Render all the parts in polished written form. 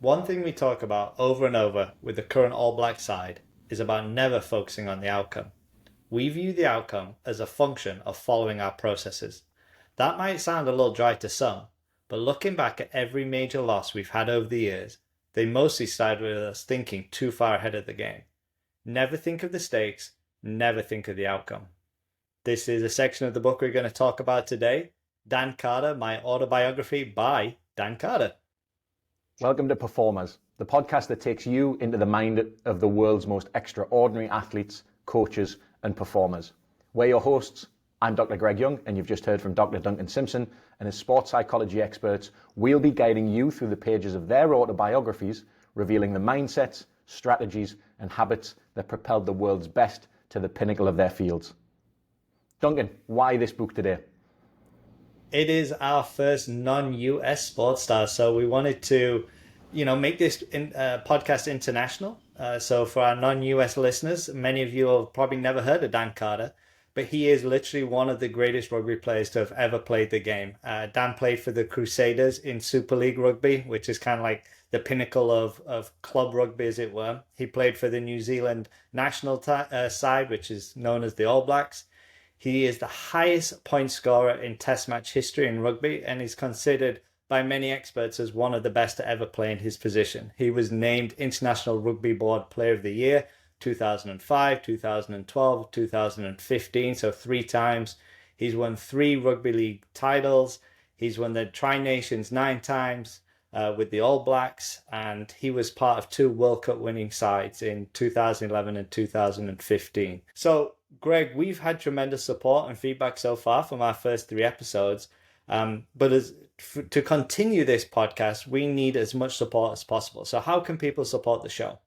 One thing we talk about over and over with the current All Black side is about never focusing on the outcome. We view the outcome as a function of following our processes. That might sound a little dry to some, but looking back at every major loss we've had over the years, they mostly started with us thinking too far ahead of the game. Never think of the stakes, never think of the outcome. This is a section of the book we're going to talk about today, Dan Carter, My Autobiography by Dan Carter. Welcome to Performers, the podcast that takes you into the mind of the world's most extraordinary athletes, coaches, and performers. We're your hosts. I'm Dr. Greg Young, and you've just heard from Dr. Duncan Simpson, and as sports psychology experts, we'll be guiding you through the pages of their autobiographies, revealing the mindsets, strategies, and habits that propelled the world's best to the pinnacle of their fields. Duncan, why this book today? It is our first non-US sports star, so we wanted to, make this podcast international. So for our non-US listeners, many of you have probably never heard of Dan Carter, but he is literally one of the greatest rugby players to have ever played the game. Dan played for the Crusaders in Super League rugby, which is kind of like the pinnacle of club rugby, as it were. He played for the New Zealand national side, which is known as the All Blacks. He is the highest point scorer in Test match history in rugby and is considered by many experts as one of the best to ever play in his position. He was named International Rugby Board Player of the Year 2005, 2012, 2015, so 3 times. He's won 3 rugby league titles. He's won the Tri-Nations 9 times with the All Blacks, and he was part of 2 World Cup winning sides in 2011 and 2015. So Greg, we've had tremendous support and feedback so far from our first 3 episodes. But to continue this podcast, we need as much support as possible. So how can people support the show?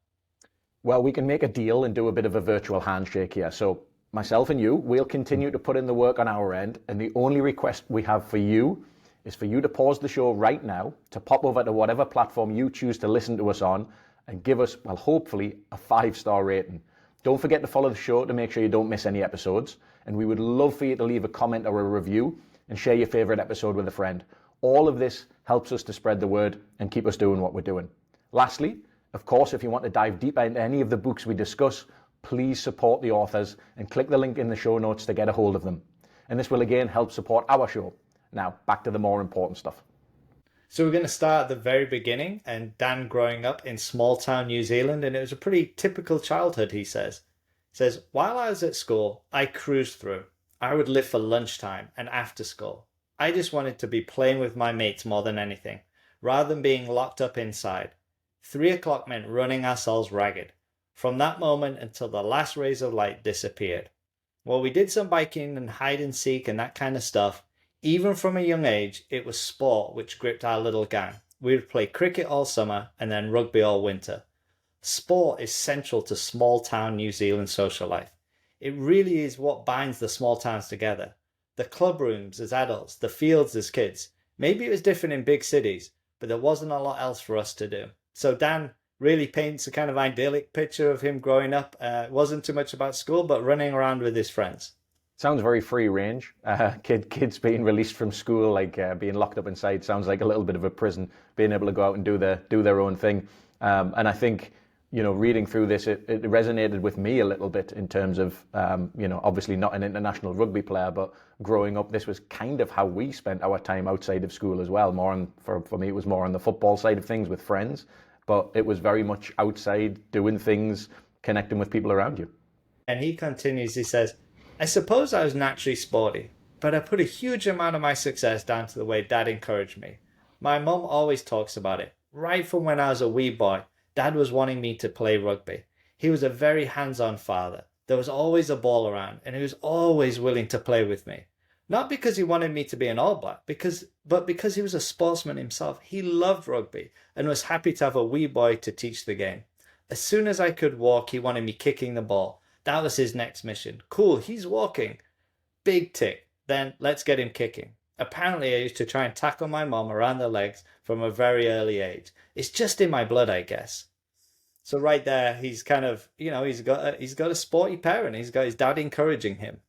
Well, we can make a deal and do a bit of a virtual handshake here. So myself and you, we'll continue to put in the work on our end. And the only request we have for you is for you to pause the show right now, to pop over to whatever platform you choose to listen to us on and give us, well, hopefully a 5-star rating. Don't forget to follow the show to make sure you don't miss any episodes. And we would love for you to leave a comment or a review and share your favorite episode with a friend. All of this helps us to spread the word and keep us doing what we're doing. Lastly, of course, if you want to dive deeper into any of the books we discuss, please support the authors and click the link in the show notes to get a hold of them. And this will again help support our show. Now, back to the more important stuff. So we're going to start at the very beginning, and Dan growing up in small town New Zealand, and it was a pretty typical childhood, he says. He says, while I was at school, I cruised through. I would live for lunchtime and after school. I just wanted to be playing with my mates more than anything, rather than being locked up inside. 3 o'clock meant running ourselves ragged. From that moment until the last rays of light disappeared. Well, we did some biking and hide and seek and that kind of stuff. Even from a young age, it was sport which gripped our little gang. We would play cricket all summer and then rugby all winter. Sport is central to small town New Zealand social life. It really is what binds the small towns together. The club rooms as adults, the fields as kids. Maybe it was different in big cities, but there wasn't a lot else for us to do. So Dan really paints a kind of idyllic picture of him growing up. It wasn't too much about school, but running around with his friends. Sounds very free range. Kids being released from school, like being locked up inside, sounds like a little bit of a prison, being able to go out and do their own thing. And I think, reading through this, it resonated with me a little bit in terms of, obviously not an international rugby player, but growing up, this was kind of how we spent our time outside of school as well. For me, it was more on the football side of things with friends, but it was very much outside doing things, connecting with people around you. And he continues, he says, I suppose I was naturally sporty, but I put a huge amount of my success down to the way Dad encouraged me. My mum always talks about it. Right from when I was a wee boy, Dad was wanting me to play rugby. He was a very hands-on father. There was always a ball around, and he was always willing to play with me. Not because he wanted me to be an All Black, but because he was a sportsman himself. He loved rugby and was happy to have a wee boy to teach the game. As soon as I could walk, he wanted me kicking the ball. That was his next mission. Cool, he's walking. Big tick. Then let's get him kicking. Apparently, I used to try and tackle my mom around the legs from a very early age. It's just in my blood, I guess. So right there, he's kind of, he's got a sporty parent. He's got his dad encouraging him.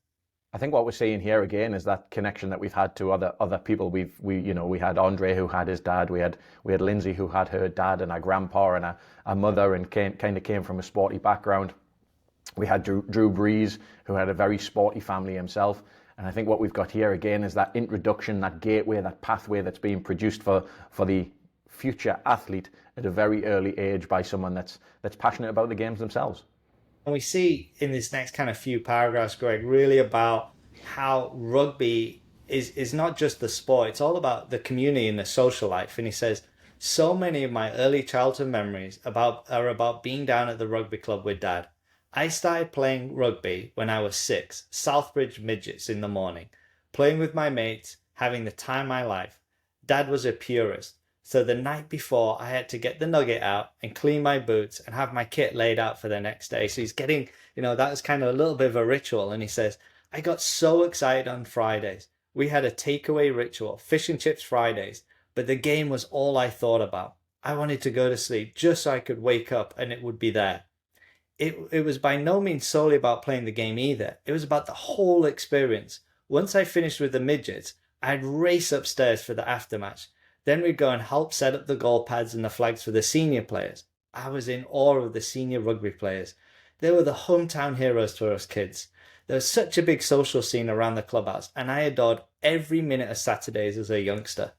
I think what we're seeing here again is that connection that we've had to other people. We had Andre who had his dad. We had Lindsay who had her dad and a grandpa and a mother and kind of came from a sporty background. We had Drew Brees who had a very sporty family himself. And I think what we've got here again is that introduction, that gateway, that pathway that's being produced for the future athlete at a very early age by someone that's passionate about the games themselves. And we see in this next kind of few paragraphs, Greg, really about how rugby is not just the sport, it's all about the community and the social life. And he says, so many of my early childhood memories are about being down at the rugby club with Dad. I started playing rugby when I was 6, Southbridge midgets in the morning, playing with my mates, having the time of my life. Dad was a purist, so the night before I had to get the nugget out and clean my boots and have my kit laid out for the next day. So he's getting, that was kind of a little bit of a ritual. And he says, I got so excited on Fridays. We had a takeaway ritual, fish and chips Fridays, but the game was all I thought about. I wanted to go to sleep just so I could wake up and it would be there. It was by no means solely about playing the game either. It was about the whole experience. Once I finished with the midgets, I'd race upstairs for the aftermatch. Then we'd go and help set up the goal pads and the flags for the senior players. I was in awe of the senior rugby players. They were the hometown heroes for us kids. There was such a big social scene around the clubhouse, and I adored every minute of Saturdays as a youngster.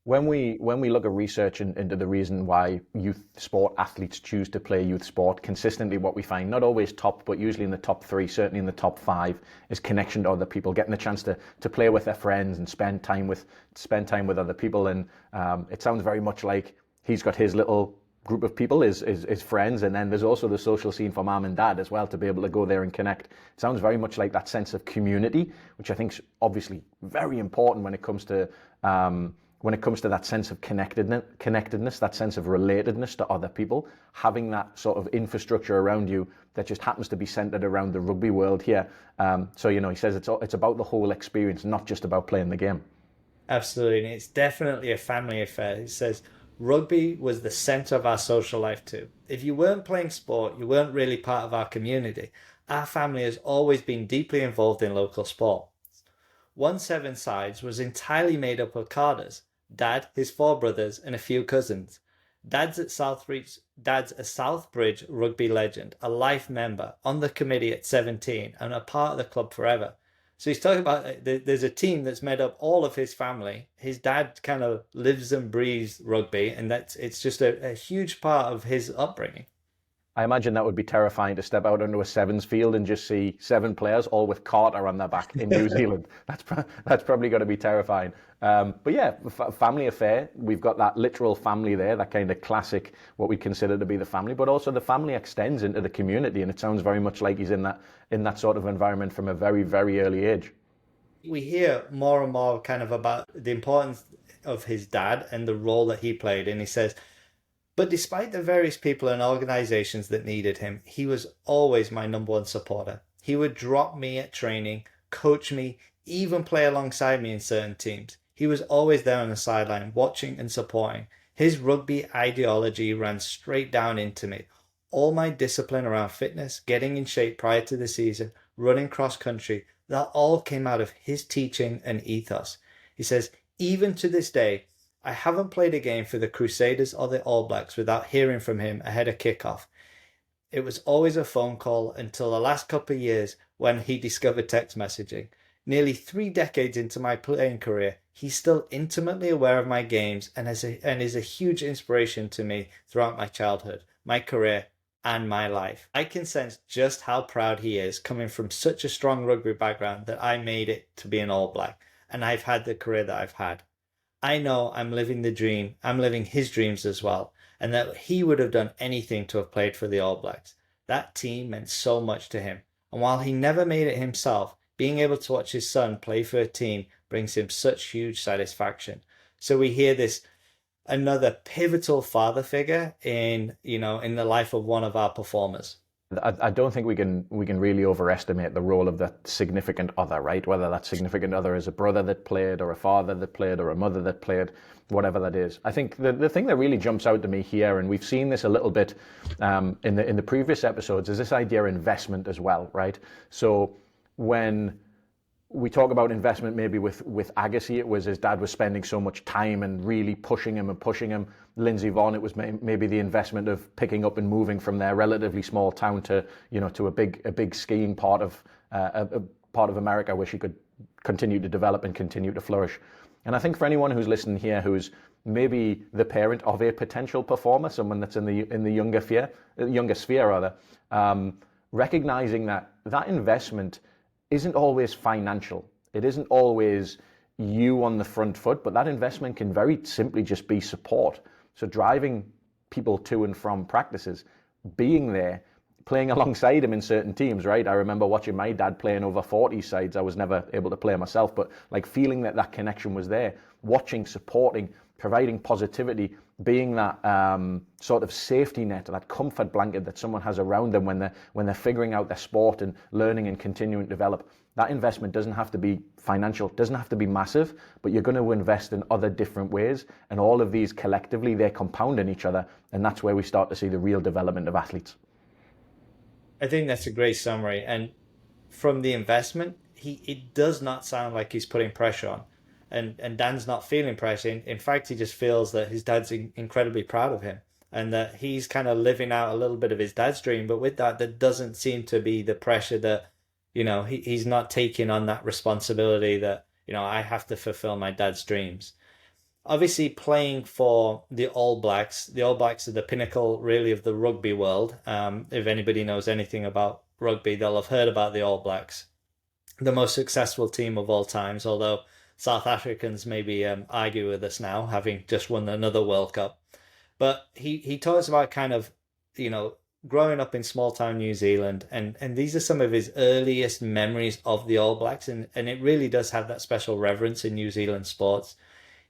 When we look at research into the reason why youth sport athletes choose to play youth sport, consistently what we find, not always top, but usually in the top 3, certainly in the top 5, is connection to other people, getting the chance to play with their friends and spend time with other people. And it sounds very much like he's got his little group of people, his friends, and then there's also the social scene for mom and dad as well, to be able to go there and connect. It sounds very much like that sense of community, which I think is obviously very important when it comes to that sense of connectedness, that sense of relatedness to other people, having that sort of infrastructure around you that just happens to be centered around the rugby world here. So, he says it's about the whole experience, not just about playing the game. Absolutely. And it's definitely a family affair. He says, rugby was the center of our social life too. If you weren't playing sport, you weren't really part of our community. Our family has always been deeply involved in local sport. 1-7 sides was entirely made up of carders. Dad, his 4 brothers, and a few cousins. Dad's a Southbridge rugby legend, a life member, on the committee at 17, and a part of the club forever. So he's talking about there's a team that's made up all of his family. His dad kind of lives and breathes rugby, and it's just a huge part of his upbringing. I imagine that would be terrifying to step out onto a sevens field and just see 7 players all with Carter on their back in New Zealand. That's probably going to be terrifying. But yeah, family affair. We've got that literal family there, that kind of classic, what we consider to be the family, but also the family extends into the community, and it sounds very much like he's in that sort of environment from a very, very early age. We hear more and more kind of about the importance of his dad and the role that he played, and he says, but despite the various people and organizations that needed him, he was always my number one supporter. He would drop me at training, coach me, even play alongside me in certain teams. He was always there on the sideline, watching and supporting. His rugby ideology ran straight down into me. All my discipline around fitness, getting in shape prior to the season, running cross country, that all came out of his teaching and ethos. He says, even to this day, I haven't played a game for the Crusaders or the All Blacks without hearing from him ahead of kickoff. It was always a phone call until the last couple of years when he discovered text messaging. Nearly 3 decades into my playing career, he's still intimately aware of my games and is a huge inspiration to me throughout my childhood, my career, and my life. I can sense just how proud he is coming from such a strong rugby background that I made it to be an All Black, and I've had the career that I've had. I know I'm living the dream, I'm living his dreams as well, and that he would have done anything to have played for the All Blacks. That team meant so much to him, and while he never made it himself, being able to watch his son play for a team brings him such huge satisfaction. So we hear this, another pivotal father figure in the life of one of our performers. I don't think we can really overestimate the role of that significant other, right? Whether that significant other is a brother that played, or a father that played, or a mother that played, whatever that is. I think the thing that really jumps out to me here, and we've seen this a little bit in the previous episodes, is this idea of investment as well, right? So when we talk about investment, maybe with Agassi, it was his dad was spending so much time and really pushing him. Lindsey Vonn, it was maybe the investment of picking up and moving from their relatively small town to, to a big skiing part of America where she could continue to develop and continue to flourish. And I think for anyone who's listening here who's maybe the parent of a potential performer, someone that's in the younger sphere, recognizing that investment isn't always financial. It isn't always you on the front foot, but that investment can very simply just be support. So driving people to and from practices, being there, playing alongside him in certain teams, right? I remember watching my dad playing over 40 sides. I was never able to play myself, but like feeling that connection was there, watching, supporting, providing positivity, being that sort of safety net, that comfort blanket that someone has around them when they're figuring out their sport and learning and continuing to develop. That investment doesn't have to be financial, doesn't have to be massive, but you're going to invest in other different ways. And all of these collectively, they compound in each other. And that's where we start to see the real development of athletes. I think that's a great summary. And from the investment, it does not sound like he's putting pressure on. And Dan's not feeling pressure. In fact, he just feels that his dad's incredibly proud of him and that he's kind of living out a little bit of his dad's dream. But with that, there doesn't seem to be the pressure that, he's not taking on that responsibility that, I have to fulfill my dad's dreams. Obviously, playing for the All Blacks are the pinnacle, really, of the rugby world. If anybody knows anything about rugby, they'll have heard about the All Blacks, the most successful team of all times, although South Africans maybe argue with us now, having just won another World Cup. But he talks about kind of, growing up in small town New Zealand, and these are some of his earliest memories of the All Blacks, and it really does have that special reverence in New Zealand sports.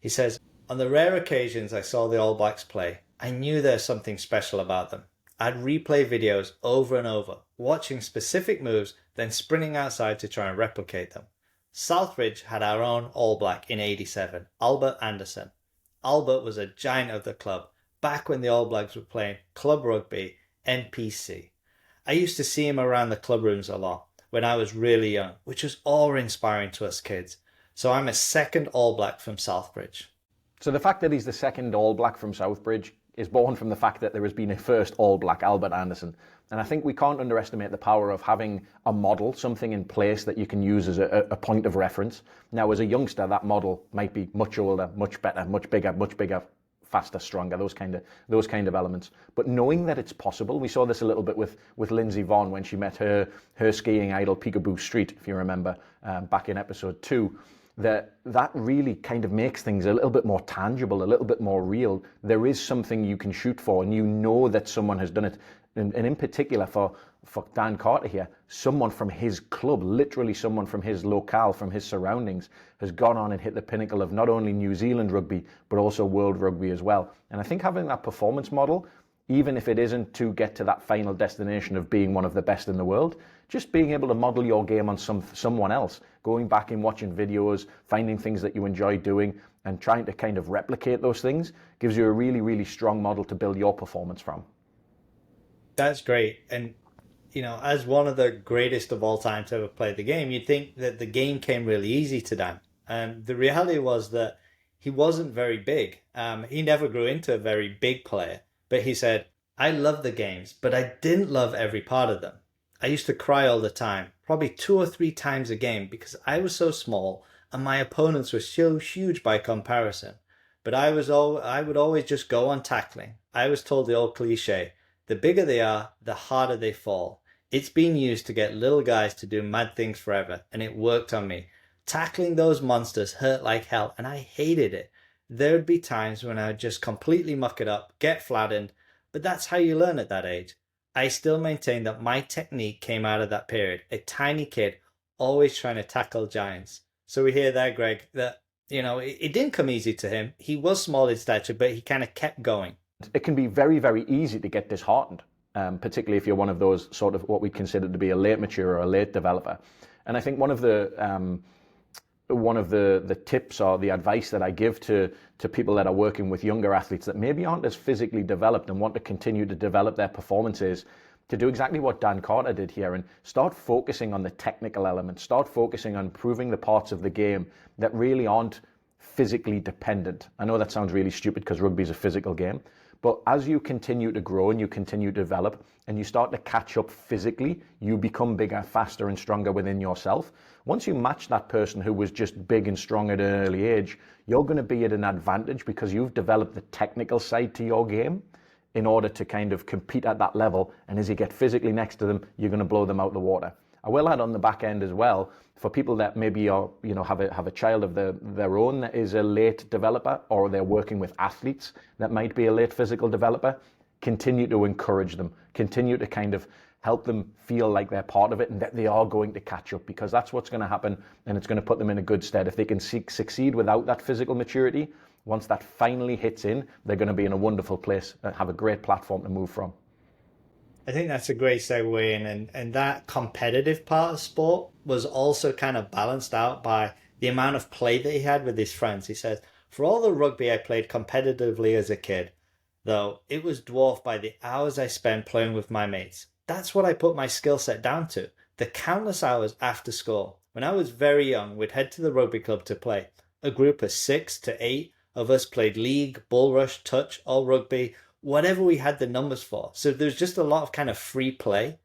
He says, on the rare occasions I saw the All Blacks play, I knew there was something special about them. I'd replay videos over and over, watching specific moves, then sprinting outside to try and replicate them. Southbridge had our own All Black in '87, Albert Anderson. Albert was a giant of the club, back when the All Blacks were playing club rugby, NPC. I used to see him around the club rooms a lot when I was really young, which was awe-inspiring to us kids. So I'm a second All Black from Southbridge. So the fact that he's the second All Black from Southbridge is born from the fact that there has been a first All Black, Albert Anderson. And I think we can't underestimate the power of having a model, something in place that you can use as a point of reference. Now, as a youngster, that model might be much older, much better, much bigger, faster, stronger, those kind of elements. But knowing that it's possible, we saw this a little bit with Lindsey Vonn when she met her skiing idol Peekaboo Street, if you remember, back in episode 2. That really kind of makes things a little bit more tangible, a little bit more real. There is something you can shoot for, and you know that someone has done it. And in particular for Dan Carter here, someone from his club, literally someone from his locale, from his surroundings, has gone on and hit the pinnacle of not only New Zealand rugby, but also world rugby as well. And I think having that performance model, even if it isn't to get to that final destination of being one of the best in the world, just being able to model your game on someone else, going back and watching videos, finding things that you enjoy doing, and trying to kind of replicate those things gives you a really, really strong model to build your performance from. That's great. And, as one of the greatest of all time to ever play the game, you'd think that the game came really easy to Dan. And the reality was that he wasn't very big. He never grew into a very big player. But he said, I loved the games, but I didn't love every part of them. I used to cry all the time, probably 2 or 3 times a game, because I was so small and my opponents were so huge by comparison. But I would always just go on tackling. I was told the old cliche, the bigger they are, the harder they fall. It's been used to get little guys to do mad things forever, and it worked on me. Tackling those monsters hurt like hell, and I hated it. There would be times when I would just completely muck it up, get flattened, but that's how you learn at that age. I still maintain that my technique came out of that period, a tiny kid always trying to tackle giants. So we hear there, Greg, that, it didn't come easy to him. He was small in stature, but he kind of kept going. It can be very, very easy to get disheartened, particularly if you're one of those sort of what we consider to be a late mature or a late developer. And I think one of the tips or the advice that I give to people that are working with younger athletes that maybe aren't as physically developed and want to continue to develop their performances to do exactly what Dan Carter did here and start focusing on the technical elements, start focusing on improving the parts of the game that really aren't physically dependent. I know that sounds really stupid because rugby is a physical game, but as you continue to grow and you continue to develop and you start to catch up physically, you become bigger, faster and stronger within yourself. Once you match that person who was just big and strong at an early age, you're going to be at an advantage because you've developed the technical side to your game in order to kind of compete at that level. And as you get physically next to them, you're going to blow them out the water. I will add on the back end as well, for people that maybe are, have a child of their own that is a late developer, or they're working with athletes that might be a late physical developer, continue to encourage them, continue to kind of help them feel like they're part of it and that they are going to catch up, because that's what's going to happen, and it's going to put them in a good stead. If they can succeed without that physical maturity, once that finally hits in, they're going to be in a wonderful place and have a great platform to move from. I think that's a great segue in, and that competitive part of sport was also kind of balanced out by the amount of play that he had with his friends. He says, for all the rugby I played competitively as a kid, though, it was dwarfed by the hours I spent playing with my mates. That's what I put my skill set down to. The countless hours after school. When I was very young, we'd head to the rugby club to play. A group of 6 to 8 of us played league, bull rush, touch, all rugby, whatever we had the numbers for. So there's just a lot of kind of free play.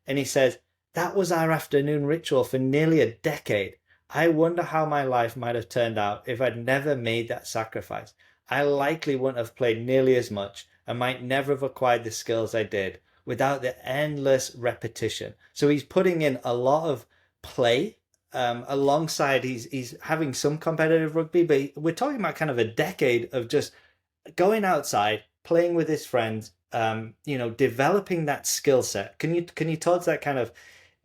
And he says, that was our afternoon ritual for nearly a decade. I wonder how my life might have turned out if I'd never made that sacrifice. I likely wouldn't have played nearly as much and might never have acquired the skills I did without the endless repetition. So he's putting in a lot of play alongside he's having some competitive rugby, but we're talking about kind of a decade of just going outside, playing with his friends, developing that skill set. Can you talk to that kind of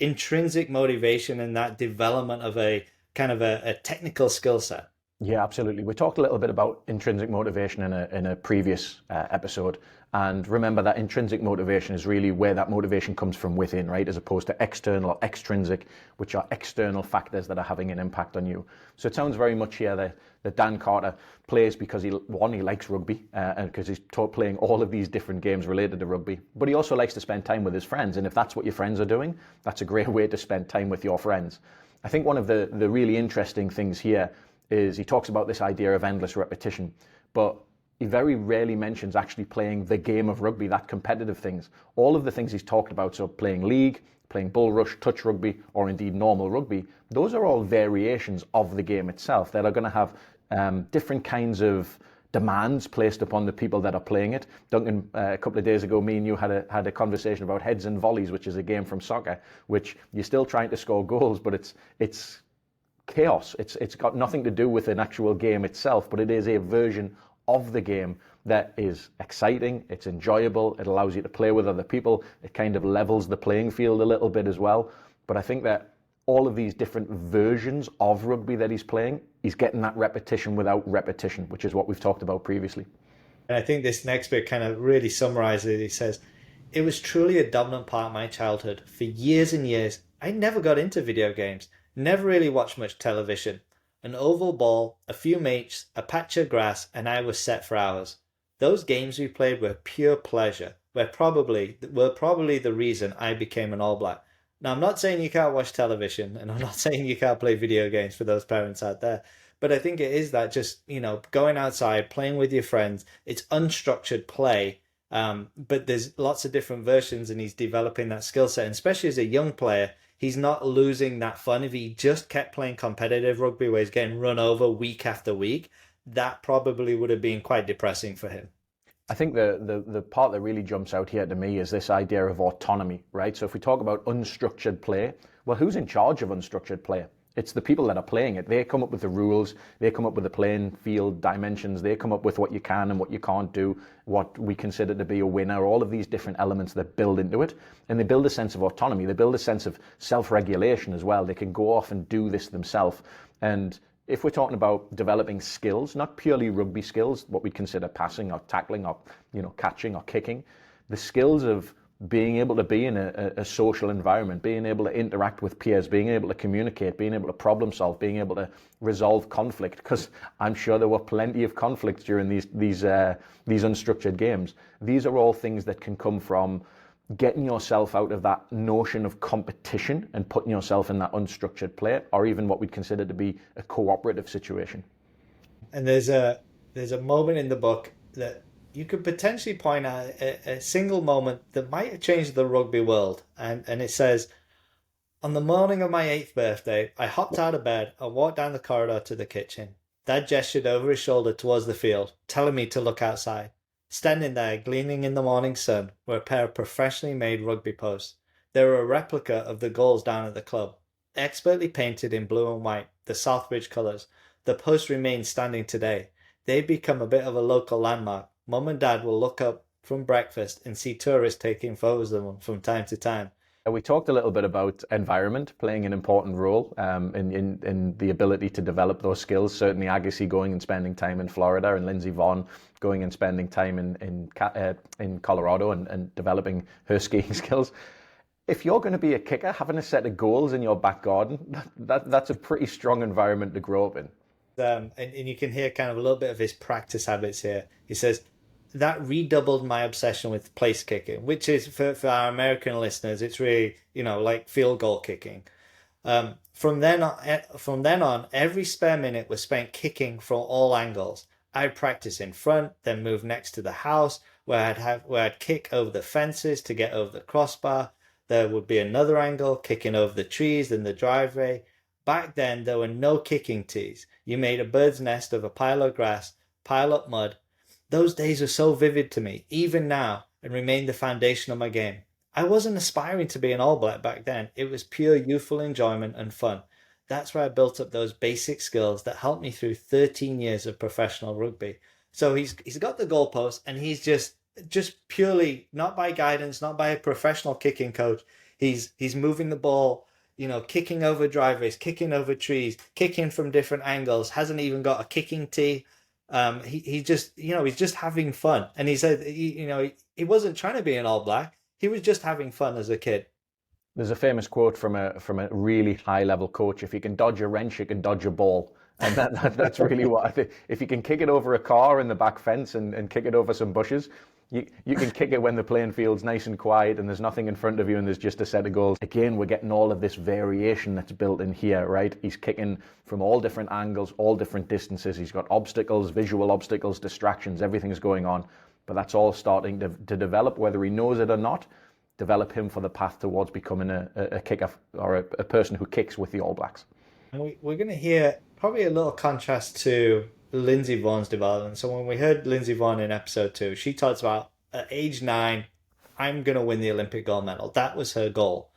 intrinsic motivation and that development of a kind of a technical skill set? Yeah, absolutely. We talked a little bit about intrinsic motivation in a previous episode. And remember that intrinsic motivation is really where that motivation comes from within, right? As opposed to external or extrinsic, which are external factors that are having an impact on you. So it sounds very much here that Dan Carter plays because he likes rugby and because he's playing all of these different games related to rugby. But he also likes to spend time with his friends. And if that's what your friends are doing, that's a great way to spend time with your friends. I think one of the really interesting things here is he talks about this idea of endless repetition, but he very rarely mentions actually playing the game of rugby, that competitive things. All of the things he's talked about, so playing league, playing bull rush, touch rugby, or indeed normal rugby, those are all variations of the game itself that are going to have different kinds of demands placed upon the people that are playing it. Duncan, a couple of days ago, me and you had a conversation about heads and volleys, which is a game from soccer, which you're still trying to score goals, but it's chaos. It's got nothing to do with an actual game itself, but it is a version of the game that is exciting, it's enjoyable, it allows you to play with other people, it kind of levels the playing field a little bit as well. But I think that all of these different versions of rugby that he's playing, he's getting that repetition without repetition, which is what we've talked about previously. And I think this next bit kind of really summarizes it. He says, it was truly a dominant part of my childhood. For years and years, I never got into video games, never really watched much television. An oval ball, a few mates, a patch of grass, and I was set for hours. Those games we played were pure pleasure, were probably the reason I became an All Black. Now, I'm not saying you can't watch television, and I'm not saying you can't play video games for those parents out there, but I think it is that just, going outside, playing with your friends, it's unstructured play, but there's lots of different versions, and he's developing that skill set, and especially as a young player, he's not losing that fun. If he just kept playing competitive rugby where he's getting run over week after week, that probably would have been quite depressing for him. I think the part that really jumps out here to me is this idea of autonomy, right? So if we talk about unstructured play, well, who's in charge of unstructured play? It's the people that are playing it. They come up with the rules, they come up with the playing field dimensions, they come up with what you can and what you can't do, what we consider to be a winner, all of these different elements that build into it. And they build a sense of autonomy, they build a sense of self-regulation as well. They can go off and do this themselves. And if we're talking about developing skills, not purely rugby skills, what we'd consider passing or tackling or catching or kicking, the skills of being able to be in a social environment, being able to interact with peers, being able to communicate, being able to problem solve, being able to resolve conflict, because I'm sure there were plenty of conflicts during these unstructured games. These are all things that can come from getting yourself out of that notion of competition and putting yourself in that unstructured play, or even what we'd consider to be a cooperative situation. And there's a moment in the book that you could potentially point out a single moment that might have changed the rugby world. And it says, on the morning of my 8th birthday, I hopped out of bed and walked down the corridor to the kitchen. Dad gestured over his shoulder towards the field, telling me to look outside. Standing there, gleaming in the morning sun, were a pair of professionally made rugby posts. They were a replica of the goals down at the club, expertly painted in blue and white, the Southbridge colours. The posts remain standing today. They've become a bit of a local landmark. Mum and Dad will look up from breakfast and see tourists taking photos of them from time to time. We talked a little bit about environment playing an important role in the ability to develop those skills. Certainly Agassi going and spending time in Florida, and Lindsey Vonn going and spending time in Colorado and developing her skiing skills. If you're going to be a kicker, having a set of goals in your back garden, that's a pretty strong environment to grow up in. And you can hear kind of a little bit of his practice habits here. He says, that redoubled my obsession with place kicking, which is for our American listeners, it's really, like field goal kicking. From then on, every spare minute was spent kicking from all angles. I'd practice in front, then move next to the house where I'd kick over the fences to get over the crossbar. There would be another angle, kicking over the trees and the driveway. Back then, there were no kicking tees. You made a bird's nest of a pile of grass, pile up mud. Those days are so vivid to me, even now, and remain the foundation of my game. I wasn't aspiring to be an All Black back then. It was pure youthful enjoyment and fun. That's where I built up those basic skills that helped me through 13 years of professional rugby. So he's got the goalpost, and he's just purely, not by guidance, not by a professional kicking coach. He's moving the ball, kicking over driveways, kicking over trees, kicking from different angles, hasn't even got a kicking tee. He's just having fun. And he said, he wasn't trying to be an All Black. He was just having fun as a kid. There's a famous quote from a really high level coach: if you can dodge a wrench, you can dodge a ball. And that's really what I think. If you can kick it over a car in the back fence and kick it over some bushes, you can kick it when the playing field's nice and quiet and there's nothing in front of you and there's just a set of goals. Again, we're getting all of this variation that's built in here, right? He's kicking from all different angles, all different distances. He's got obstacles, visual obstacles, distractions, everything's going on. But that's all starting to develop, whether he knows it or not, develop him for the path towards becoming a kicker or a person who kicks with the All Blacks. And we're going to hear probably a little contrast to Lindsey Vonn's development. So when we heard Lindsey Vonn in episode 2, she talks about at age 9, I'm going to win the Olympic gold medal. That was her goal.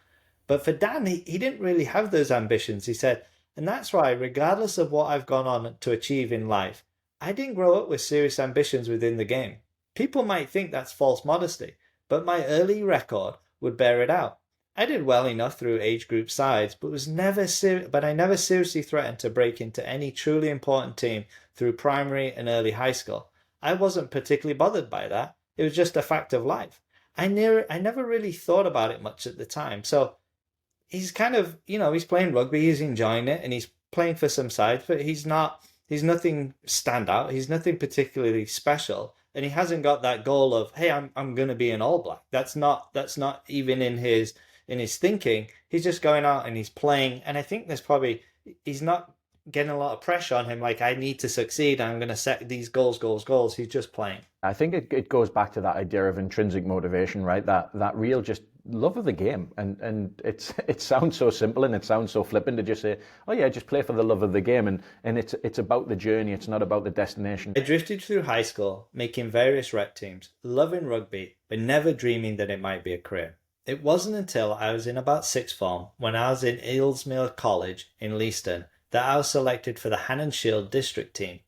But for Dan, he didn't really have those ambitions. He said, and that's why, regardless of what I've gone on to achieve in life, I didn't grow up with serious ambitions within the game. People might think that's false modesty, but my early record would bear it out. I did well enough through age group sides, but I never seriously threatened to break into any truly important team through primary and early high school. I wasn't particularly bothered by that. It was just a fact of life. I never really thought about it much at the time. So he's kind of, he's playing rugby, he's enjoying it, and he's playing for some sides, but he's nothing standout. He's nothing particularly special. And he hasn't got that goal of, hey, I'm going to be an All Black. That's not even in his thinking. He's just going out and he's playing. And I think he's not getting a lot of pressure on him. Like, I need to succeed. I'm going to set these goals. He's just playing. I think it goes back to that idea of intrinsic motivation, right? That real just love of the game. And it sounds so simple and it sounds so flippant to just say, oh yeah, just play for the love of the game. And it's about the journey. It's not about the destination. I drifted through high school, making various rec teams, loving rugby, but never dreaming that it might be a career. It wasn't until I was in about sixth form, when I was in Aylesmere College in Leiston, that I was selected for the Hannon Shield district team.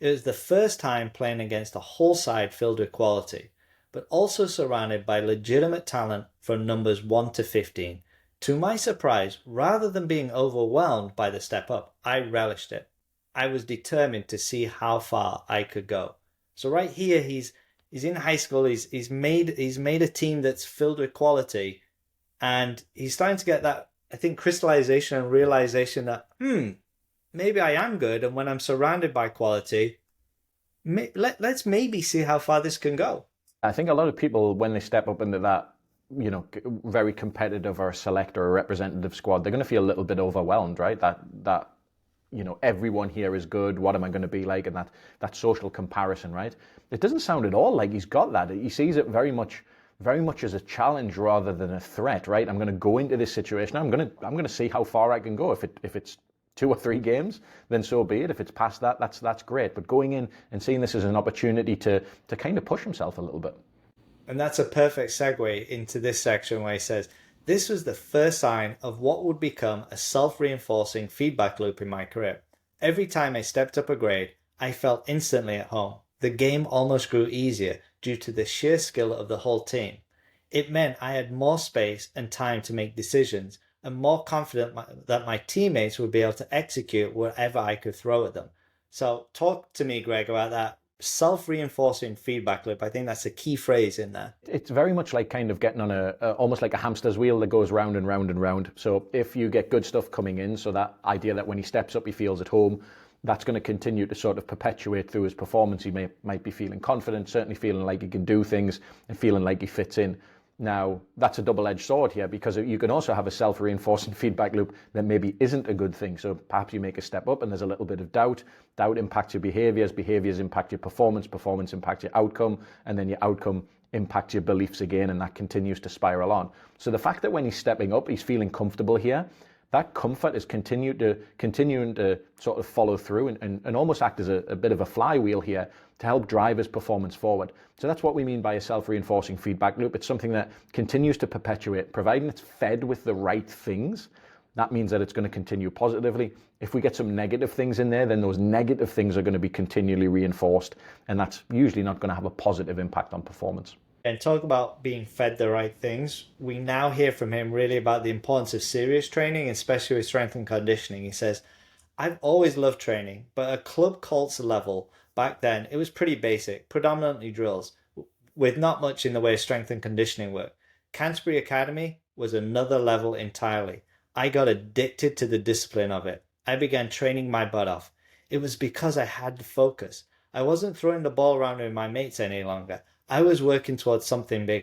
It was the first time playing against a whole side filled with quality, but also surrounded by legitimate talent from numbers 1 to 15. To my surprise, rather than being overwhelmed by the step up, I relished it. I was determined to see how far I could go. So right here, he's in high school, he's made a team that's filled with quality, and he's starting to get that, I think, crystallization and realization that, maybe I am good, and when I'm surrounded by quality, let's maybe see how far this can go. I think a lot of people, when they step up into that very competitive or a select or a representative squad, they're going to feel a little bit overwhelmed, right? That everyone here is good. What am I going to be like? And that social comparison, right? It doesn't sound at all like he's got that. He sees it very much as a challenge rather than a threat, right? I'm going to go into this situation. I'm going to see how far I can go. If it's 2 or 3 games, then so be it. If it's past that, that's great. But going in and seeing this as an opportunity to kind of push himself a little bit. And that's a perfect segue into this section where he says, this was the first sign of what would become a self-reinforcing feedback loop in my career. Every time I stepped up a grade, I felt instantly at home. The game almost grew easier due to the sheer skill of the whole team. It meant I had more space and time to make decisions and more confident that my teammates would be able to execute whatever I could throw at them. So talk to me, Greg, about that self-reinforcing feedback loop. I think that's a key phrase in there. It's very much like kind of getting on almost like a hamster's wheel that goes round and round and round. So if you get good stuff coming in, so that idea that when he steps up, he feels at home, that's going to continue to sort of perpetuate through his performance. He might be feeling confident, certainly feeling like he can do things and feeling like he fits in. Now, that's a double-edged sword here, because you can also have a self-reinforcing feedback loop that maybe isn't a good thing. So perhaps you make a step up and there's a little bit of doubt. Doubt impacts your behaviors impact your performance impacts your outcome, and then your outcome impacts your beliefs again, and that continues to spiral on. So the fact that when he's stepping up, he's feeling comfortable here, that comfort is continuing to sort of follow through and almost act as a bit of a flywheel here to help drive his performance forward. So that's what we mean by a self-reinforcing feedback loop. It's something that continues to perpetuate, providing it's fed with the right things. That means that it's going to continue positively. If we get some negative things in there, then those negative things are going to be continually reinforced, and that's usually not going to have a positive impact on performance. And talk about being fed the right things. We now hear from him really about the importance of serious training, especially with strength and conditioning. He says, I've always loved training, but at club Colts level, back then, it was pretty basic, predominantly drills, with not much in the way of strength and conditioning work. Canterbury Academy was another level entirely. I got addicted to the discipline of it. I began training my butt off. It was because I had to focus. I wasn't throwing the ball around with my mates any longer. I was working towards something big.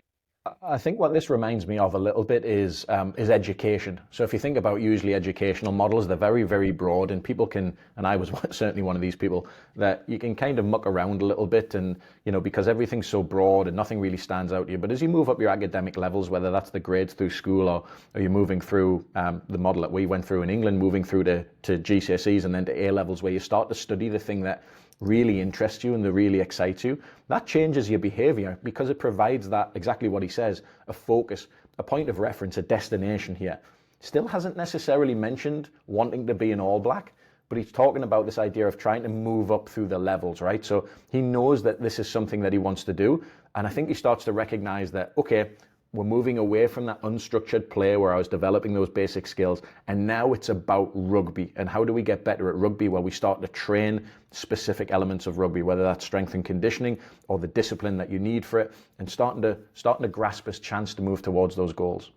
I think what this reminds me of a little bit is education. So if you think about usually educational models, they're very, very broad, and people can, and I was certainly one of these people, that you can kind of muck around a little bit, and because everything's so broad and nothing really stands out to you. But as you move up your academic levels, whether that's the grades through school or you're moving through the model that we went through in England, moving through to GCSEs and then to A levels, where you start to study the thing that really interests you and that really excites you, that changes your behavior, because it provides that, exactly what he says, a focus, a point of reference, a destination here. Still hasn't necessarily mentioned wanting to be an All Black, but he's talking about this idea of trying to move up through the levels, right? So he knows that this is something that he wants to do, and I think he starts to recognize that, okay, we're moving away from that unstructured play where I was developing those basic skills, and now it's about rugby. And how do we get better at rugby? Well, we start to train specific elements of rugby, whether that's strength and conditioning or the discipline that you need for it, and starting to grasp his chance to move towards those goals.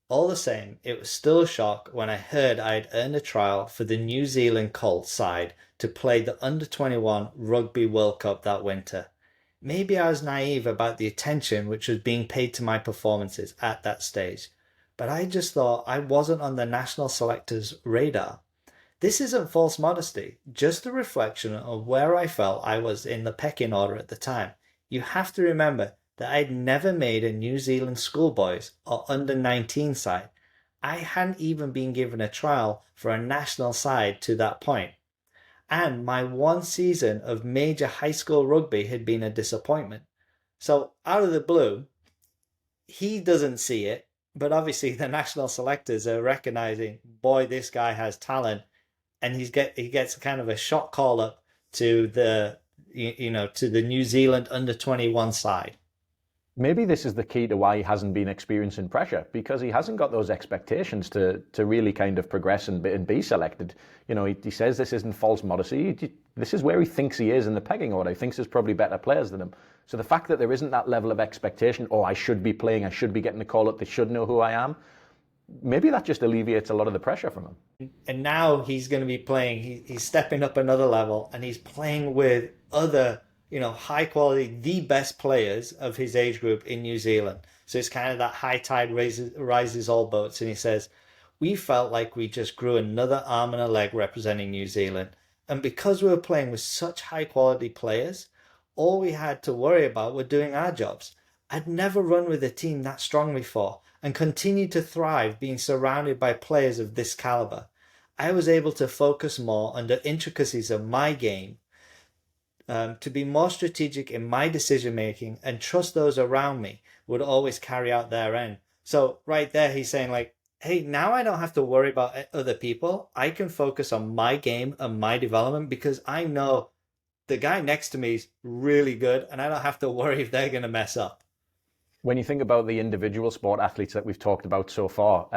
All the same, it was still a shock when I heard I had earned a trial for the New Zealand Colts side to play the Under-21 Rugby World Cup that winter. Maybe I was naive about the attention which was being paid to my performances at that stage, but I just thought I wasn't on the national selectors' radar. This isn't false modesty, just a reflection of where I felt I was in the pecking order at the time. You have to remember that I'd never made a New Zealand schoolboys or under-19 side. I hadn't even been given a trial for a national side to that point. And my one season of major high school rugby had been a disappointment. So out of the blue, he doesn't see it, but obviously the national selectors are recognizing, boy, this guy has talent, and he gets kind of a shot call up to the to the New Zealand under-21 side. Maybe this is the key to why he hasn't been experiencing pressure, because he hasn't got those expectations to really kind of progress and be selected. He says this isn't false modesty. This is where he thinks he is in the pecking order. He thinks there's probably better players than him. So the fact that there isn't that level of expectation, I should be playing, I should be getting the call up, they should know who I am, maybe that just alleviates a lot of the pressure from him. And now he's going to be playing, he's stepping up another level, and he's playing with other high quality, the best players of his age group in New Zealand. So it's kind of that high tide rises all boats. And he says, we felt like we just grew another arm and a leg representing New Zealand. And because we were playing with such high quality players, all we had to worry about were doing our jobs. I'd never run with a team that strong before and continued to thrive being surrounded by players of this caliber. I was able to focus more on the intricacies of my game, to be more strategic in my decision making, and trust those around me would always carry out their end. So right there, he's saying like, hey, now I don't have to worry about other people. I can focus on my game and my development because I know the guy next to me is really good and I don't have to worry if they're going to mess up. When you think about the individual sport athletes that we've talked about so far,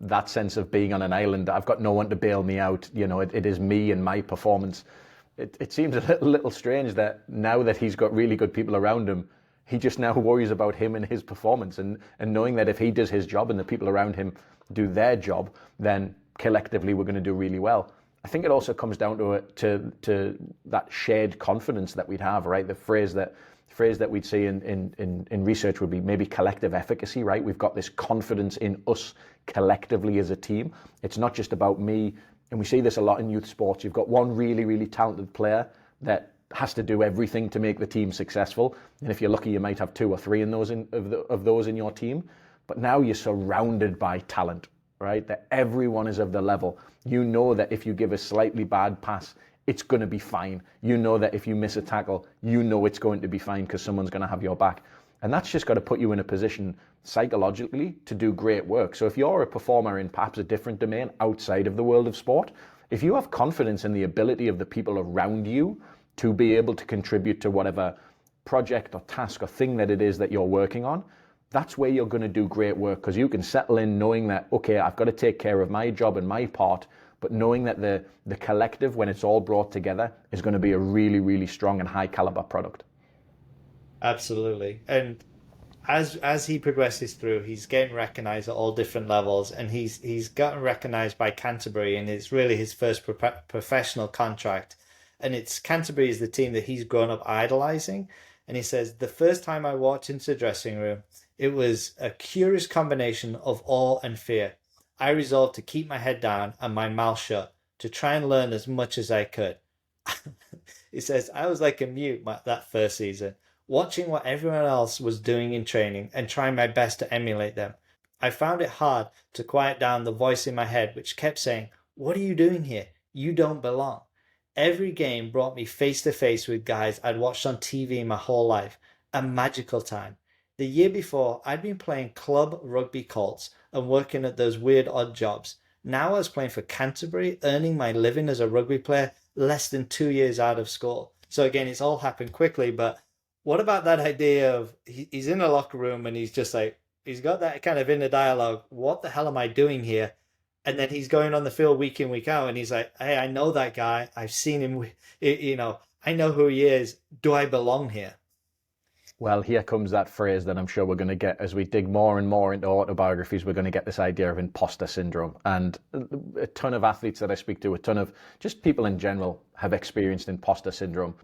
that sense of being on an island, I've got no one to bail me out. It is me and my performance. It seems a little strange that now that he's got really good people around him, he just now worries about him and his performance, and knowing that if he does his job and the people around him do their job, then collectively we're going to do really well. I think it also comes down to that shared confidence that we'd have, right? The phrase that we'd see in research would be maybe collective efficacy, right? We've got this confidence in us collectively as a team. It's not just about me. And we see this a lot in youth sports. You've got one really, really talented player that has to do everything to make the team successful. And if you're lucky, you might have two or three of those in your team. But now you're surrounded by talent, right? That everyone is of the level. You know that if you give a slightly bad pass, it's going to be fine. You know that if you miss a tackle, you know it's going to be fine because someone's going to have your back. And that's just got to put you in a position psychologically to do great work. So if you're a performer in perhaps a different domain outside of the world of sport, if you have confidence in the ability of the people around you to be able to contribute to whatever project or task or thing that it is that you're working on, that's where you're going to do great work, because you can settle in knowing that, okay, I've got to take care of my job and my part, but knowing that the collective, when it's all brought together, is going to be a really, really strong and high caliber product. Absolutely. And as he progresses through, he's getting recognized at all different levels, and he's gotten recognized by Canterbury, and it's really his first professional contract. And it's Canterbury is the team that he's grown up idolizing. And he says, the first time I walked into the dressing room, it was a curious combination of awe and fear. I resolved to keep my head down and my mouth shut, to try and learn as much as I could. He says, I was like a mute that first season, watching what everyone else was doing in training and trying my best to emulate them. I found it hard to quiet down the voice in my head which kept saying, what are you doing here? You don't belong. Every game brought me face to face with guys I'd watched on TV my whole life. A magical time. The year before, I'd been playing club rugby Colts and working at those weird odd jobs. Now I was playing for Canterbury, earning my living as a rugby player less than 2 years out of school. So again, it's all happened quickly, but what about that idea of he's in a locker room and he's just like, he's got that kind of inner dialogue, what the hell am I doing here? And then he's going on the field week in, week out, and he's like, hey, I know that guy. I've seen him, I know who he is. Do I belong here? Well, here comes that phrase that I'm sure we're going to get as we dig more and more into autobiographies. We're going to get this idea of imposter syndrome. And a ton of athletes that I speak to, a ton of just people in general have experienced imposter syndrome.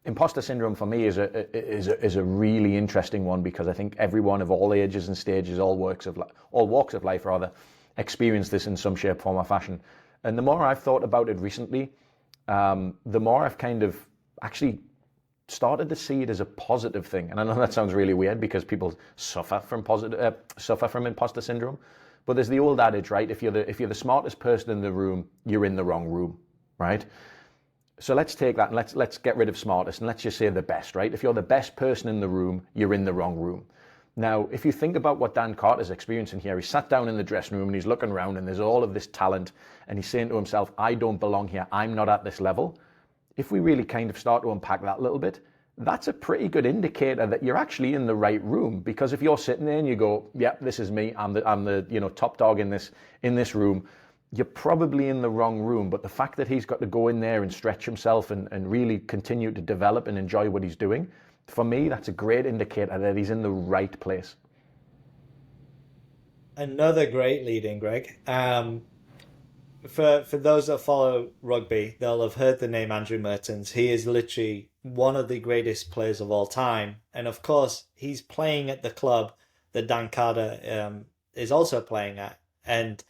Imposter syndrome for me is a really interesting one, because I think everyone of all ages and stages, all walks of life, experience this in some shape, form or fashion. And the more I've thought about it recently, the more I've kind of actually started to see it as a positive thing. And I know that sounds really weird because people suffer from imposter syndrome, but there's the old adage, right? If you're the smartest person in the room, you're in the wrong room, right? So let's take that and let's get rid of smartest and let's just say the best, right? If you're the best person in the room, you're in the wrong room. Now, if you think about what Dan Carter's experiencing here, he sat down in the dressing room and he's looking around and there's all of this talent and he's saying to himself, I don't belong here. I'm not at this level. If we really kind of start to unpack that a little bit, that's a pretty good indicator that you're actually in the right room. Because if you're sitting there and you go, yeah, this is me, I'm the top dog in this room, you're probably in the wrong room. But the fact that he's got to go in there and stretch himself and really continue to develop and enjoy what he's doing, for me, that's a great indicator that he's in the right place. Another great lead in, Greg. For those that follow rugby, they'll have heard the name Andrew Mertens. He is literally one of the greatest players of all time, and of course, he's playing at the club that Dan Carter is also playing at. And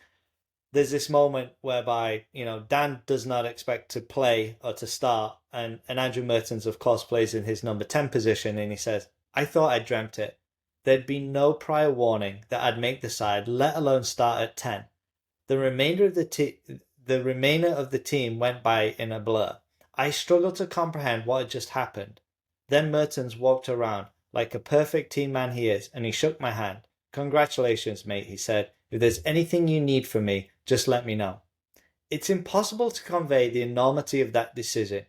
there's this moment whereby Dan does not expect to play or to start, and Andrew Mertens, of course, plays in his number 10 position, and he says, "I thought I dreamt it. There'd be no prior warning that I'd make the side, let alone start at 10. The remainder of the team went by in a blur. I struggled to comprehend what had just happened. Then Mertens walked around like a perfect team man he is, and he shook my hand. 'Congratulations, mate,' he said. 'If there's anything you need from me, just let me know.' It's impossible to convey the enormity of that decision.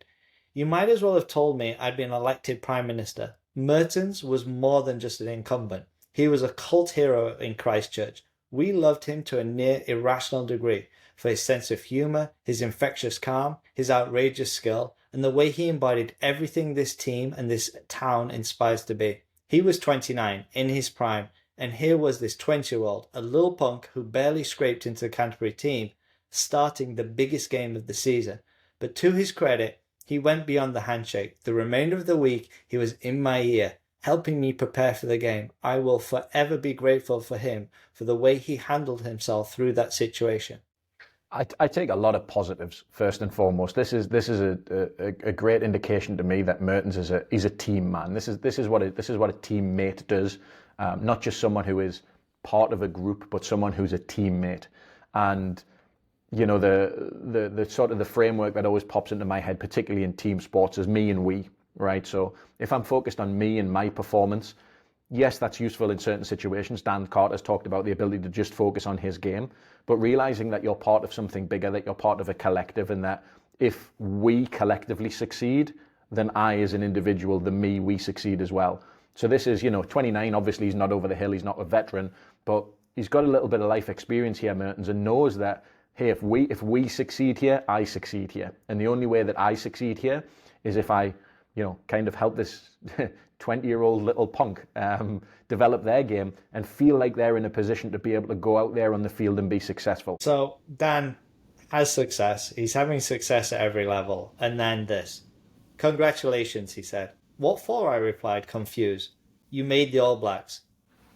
You might as well have told me I'd been elected Prime Minister. Mertens was more than just an incumbent. He was a cult hero in Christchurch. We loved him to a near irrational degree for his sense of humour, his infectious calm, his outrageous skill, and the way he embodied everything this team and this town inspires to be. He was 29, in his prime, and here was this 20-year-old, a little punk who barely scraped into the Canterbury team, starting the biggest game of the season. But to his credit, he went beyond the handshake. The remainder of the week, he was in my ear, helping me prepare for the game. I will forever be grateful for him for the way he handled himself through that situation." I take a lot of positives first and foremost. This is a great indication to me that Mertens is a team man. This is what a teammate does, not just someone who is part of a group, but someone who's a teammate. And the sort of the framework that always pops into my head, particularly in team sports, is me and we, right? So if I'm focused on me and my performance, yes, that's useful in certain situations. Dan Carter's talked about the ability to just focus on his game, but realizing that you're part of something bigger, that you're part of a collective, and that if we collectively succeed, then I as an individual, we succeed as well. So this is, 29, obviously he's not over the hill, he's not a veteran, but he's got a little bit of life experience here, Mertens, and knows that, hey, if we succeed here, I succeed here. And the only way that I succeed here is if I, kind of help this 20-year-old little punk develop their game and feel like they're in a position to be able to go out there on the field and be successful. So Dan has success. He's having success at every level. And then this. "Congratulations," he said. "What for?" I replied, confused. "You made the All Blacks."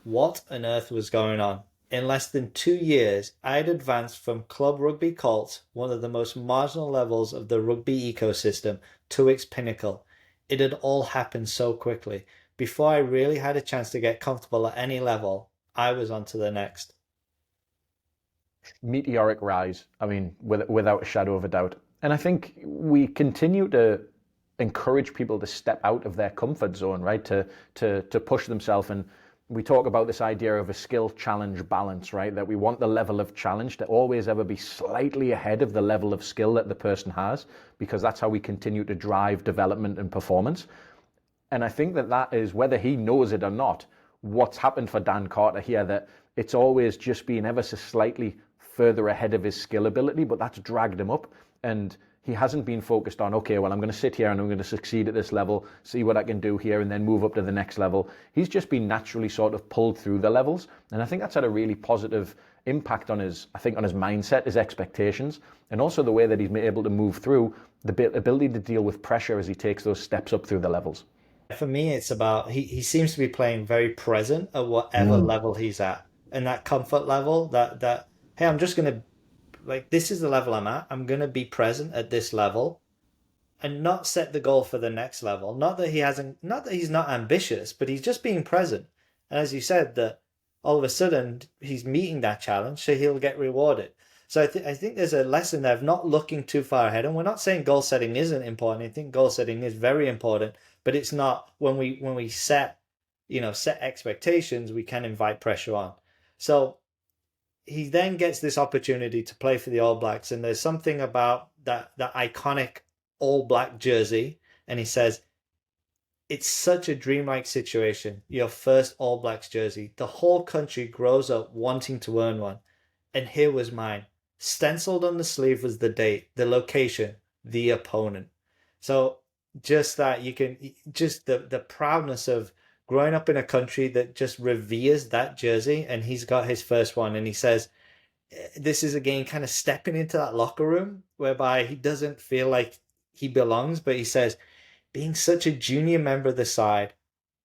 What on earth was going on? In less than 2 years, I had advanced from club rugby cult, one of the most marginal levels of the rugby ecosystem, to its pinnacle. It had all happened so quickly. Before I really had a chance to get comfortable at any level, I was on to the next. Meteoric rise, I mean, without a shadow of a doubt. And I think we continue to encourage people to step out of their comfort zone, right? To push themselves. And we talk about this idea of a skill challenge balance, right? That we want the level of challenge to always ever be slightly ahead of the level of skill that the person has, because that's how we continue to drive development and performance. And I think that is, whether he knows it or not, what's happened for Dan Carter here, that it's always just been ever so slightly further ahead of his skill ability, but that's dragged him up. And he hasn't been focused on, okay, well, I'm going to sit here and I'm going to succeed at this level, see what I can do here, and then move up to the next level. He's just been naturally sort of pulled through the levels. And I think that's had a really positive impact on his mindset, his expectations, and also the way that he's been able to move through, the ability to deal with pressure as he takes those steps up through the levels. For me, it's about he seems to be playing very present at whatever level he's at. And that comfort level, that hey, I'm just going to, like, this is the level I'm at. I'm going to be present at this level and not set the goal for the next level. Not that he's not ambitious, but he's just being present. And as you said, that all of a sudden he's meeting that challenge, so he'll get rewarded. So I think there's a lesson there of not looking too far ahead. And we're not saying goal setting isn't important. I think goal setting is very important, but it's not when we set expectations, we can invite pressure on. So he then gets this opportunity to play for the All Blacks, and there's something about that iconic All Black jersey, and he says, "It's such a dreamlike situation, your first All Blacks jersey. The whole country grows up wanting to earn one. And here was mine. Stenciled on the sleeve was the date, the location, the opponent." So just that, you can just the proudness of growing up in a country that just reveres that jersey, and he's got his first one, and he says this is again kind of stepping into that locker room whereby he doesn't feel like he belongs, but he says, being such a junior member of the side,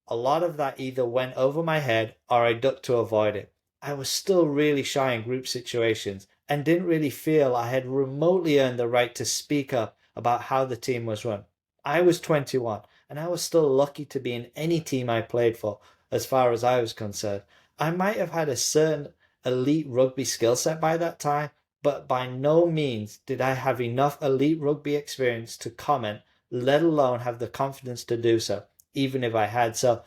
a lot of that either went over my head or I ducked to avoid it. I was still really shy in group situations and didn't really feel I had remotely earned the right to speak up about how the team was run. I was 21 and I was still lucky to be in any team I played for as far as I was concerned. I might have had a certain elite rugby skill set by that time, but by no means did I have enough elite rugby experience to comment, let alone have the confidence to do so, even if I had. So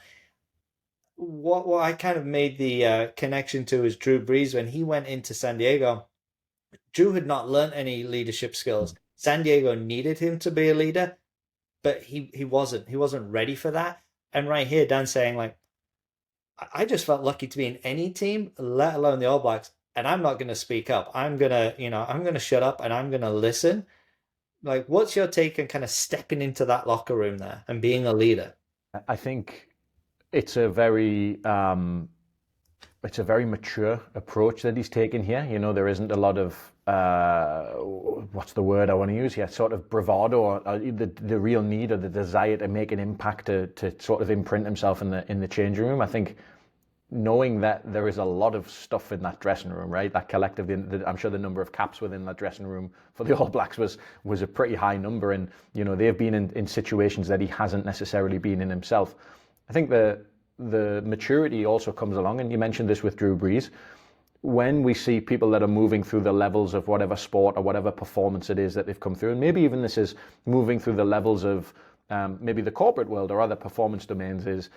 what I kind of made the connection to is Drew Brees when he went into San Diego. Drew had not learned any leadership skills. San Diego needed him to be a leader, but he wasn't ready for that. And right here, Dan's saying like, I just felt lucky to be in any team, let alone the All Blacks. And I'm not going to speak up. I'm gonna shut up and I'm gonna listen. Like, what's your take on kind of stepping into that locker room there and being a leader? I think it's a very mature approach that he's taken here. You know, there isn't a lot of what's the word I want to use here? Sort of bravado or the real need or the desire to make an impact to sort of imprint himself in the changing room. I think knowing that there is a lot of stuff in that dressing room, right? That collective, I'm sure the number of caps within that dressing room for the All Blacks was a pretty high number, and you know they've been in situations that he hasn't necessarily been in himself. I think the maturity also comes along, and you mentioned this with Drew Brees. When we see people that are moving through the levels of whatever sport or whatever performance it is that they've come through, and maybe even this is moving through the levels of maybe the corporate world or other performance domains, is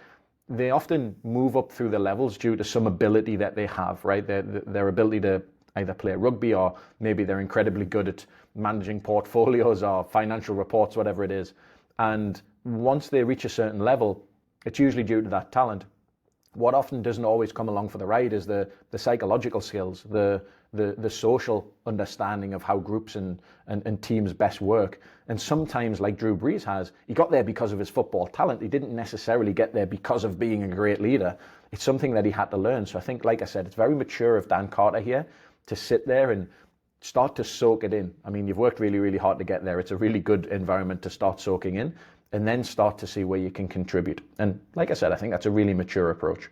they often move up through the levels due to some ability that they have, right? Their ability to either play rugby, or maybe they're incredibly good at managing portfolios or financial reports, whatever it is. And once they reach a certain level, it's usually due to that talent. What often doesn't always come along for the ride is the psychological skills, the social understanding of how groups and teams best work. And sometimes, like Drew Brees has, he got there because of his football talent. He didn't necessarily get there because of being a great leader. It's something that he had to learn. So I think, like I said, it's very mature of Dan Carter here to sit there and start to soak it in. I mean, you've worked really, really hard to get there. It's a really good environment to start soaking in, and then start to see where you can contribute. And like I said, I think that's a really mature approach.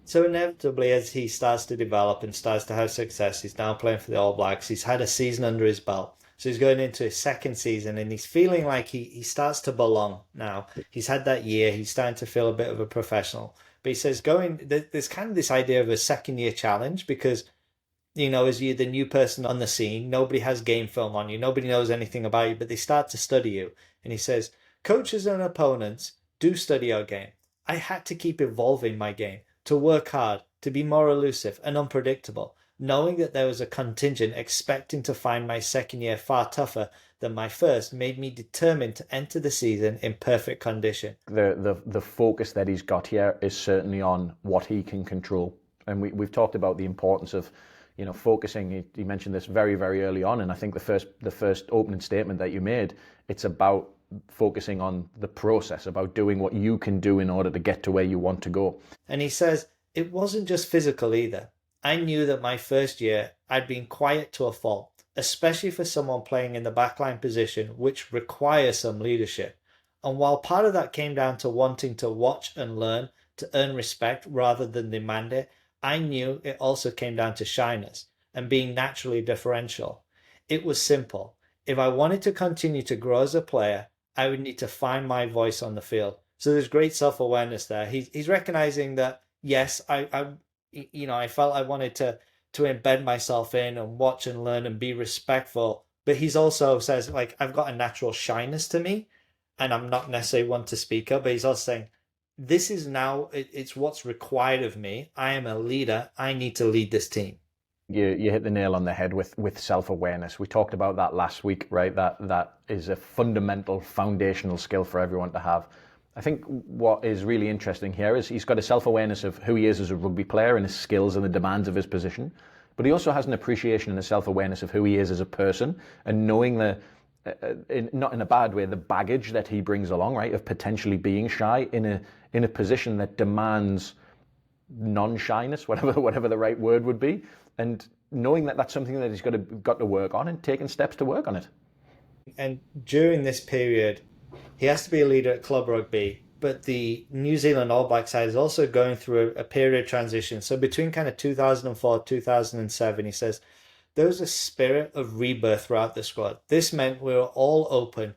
So inevitably, as he starts to develop and starts to have success, he's now playing for the All Blacks. He's had a season under his belt. So he's going into his second season and he's feeling like he starts to belong now. He's had that year. He's starting to feel a bit of a professional. But he says there's kind of this idea of a second year challenge because, as you're the new person on the scene, nobody has game film on you. Nobody knows anything about you, but they start to study you. And he says, coaches and opponents do study our game. I had to keep evolving my game, to work hard, to be more elusive and unpredictable, knowing that there was a contingent expecting to find my second year far tougher than my first made me determined to enter the season in perfect condition. The focus that he's got here is certainly on what he can control. And we've talked about the importance of focusing. He mentioned this very, very early on, and I think the first opening statement that you made, it's about focusing on the process, about doing what you can do in order to get to where you want to go. And he says, it wasn't just physical either. I knew that my first year I'd been quiet to a fault, especially for someone playing in the backline position, which requires some leadership. And while part of that came down to wanting to watch and learn to earn respect rather than demand it, I knew it also came down to shyness and being naturally differential. It was simple. If I wanted to continue to grow as a player, I would need to find my voice on the field. So there's great self-awareness there. He's recognizing that, yes, I felt I wanted to embed myself in and watch and learn and be respectful. But he's also says, like, I've got a natural shyness to me and I'm not necessarily one to speak up. But he's also saying, this is now, it's what's required of me. I am a leader. I need to lead this team. You hit the nail on the head with self-awareness. We talked about that last week, right? That is a fundamental, foundational skill for everyone to have. I think what is really interesting here is he's got a self-awareness of who he is as a rugby player and his skills and the demands of his position, but he also has an appreciation and a self-awareness of who he is as a person, and knowing not in a bad way, the baggage that he brings along, right, of potentially being shy in a position that demands non-shyness, whatever the right word would be. And knowing that that's something that he's got to work on and taking steps to work on it. And during this period, he has to be a leader at club rugby, but the New Zealand All Black side is also going through a period of transition. So between kind of 2004, 2007, he says, there was a spirit of rebirth throughout the squad. This meant we were all open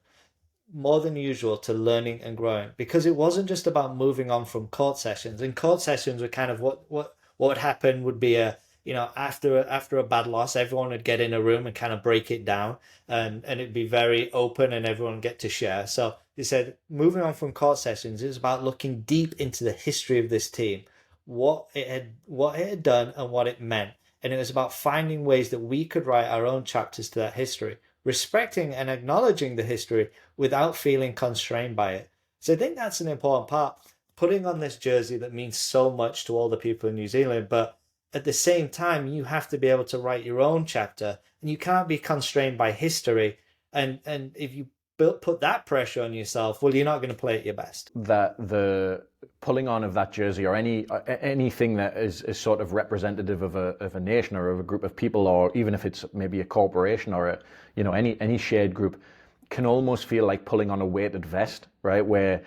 more than usual to learning and growing, because it wasn't just about moving on from court sessions. And court sessions were kind of what would happen would be a, after a bad loss, everyone would get in a room and kind of break it down, and it'd be very open and everyone would get to share. So they said moving on from court sessions, it was about looking deep into the history of this team, what it had done and what it meant. And it was about finding ways that we could write our own chapters to that history, respecting and acknowledging the history without feeling constrained by it. So I think that's an important part, putting on this jersey that means so much to all the people in New Zealand, but at the same time, you have to be able to write your own chapter, and you can't be constrained by history. And if you put that pressure on yourself, well, you're not going to play at your best. That the pulling on of that jersey, or anything that is sort of representative of a nation or of a group of people, or even if it's maybe a corporation or any shared group, can almost feel like pulling on a weighted vest, right? Where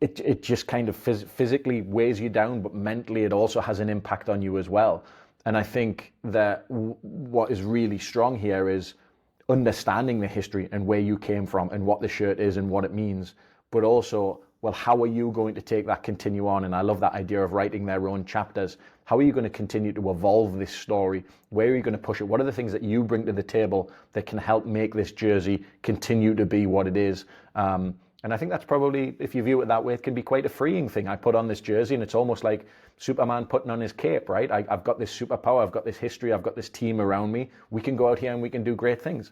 it just kind of physically weighs you down, but mentally it also has an impact on you as well. And I think that what is really strong here is understanding the history and where you came from and what the shirt is and what it means, but also, well, how are you going to take that, continue on? And I love that idea of writing their own chapters. How are you going to continue to evolve this story? Where are you going to push it? What are the things that you bring to the table that can help make this jersey continue to be what it is? And I think that's probably, if you view it that way, it can be quite a freeing thing. I put on this jersey and it's almost like Superman putting on his cape, right? I've got this superpower, I've got this history, I've got this team around me. We can go out here and we can do great things.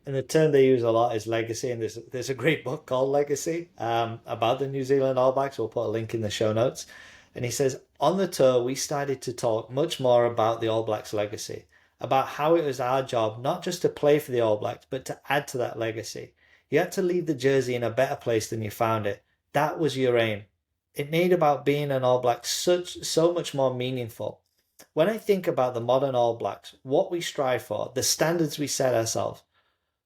And the term they use a lot is legacy, and there's a great book called Legacy about the New Zealand All Blacks. We'll put a link in the show notes. And he says, on the tour, we started to talk much more about the All Blacks legacy, about how it was our job not just to play for the All Blacks, but to add to that legacy. You had to leave the jersey in a better place than you found it. That was your aim. It made about being an All Black so much more meaningful. When I think about the modern All Blacks, what we strive for, the standards we set ourselves,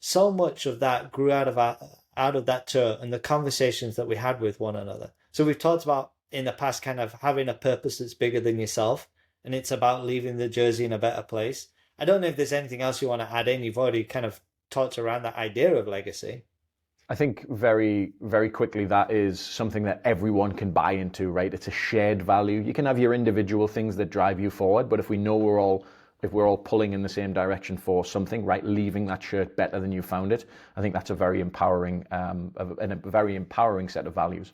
so much of that grew out of that tour and the conversations that we had with one another. So we've talked about in the past kind of having a purpose that's bigger than yourself, and it's about leaving the jersey in a better place. I don't know if there's anything else you want to add in. You've already kind of talked around that idea of legacy. I think very, very quickly that is something that everyone can buy into, right? It's a shared value. You can have your individual things that drive you forward, but if we know if we're all pulling in the same direction for something, right, leaving that shirt better than you found it, I think that's a very empowering and a very empowering set of values.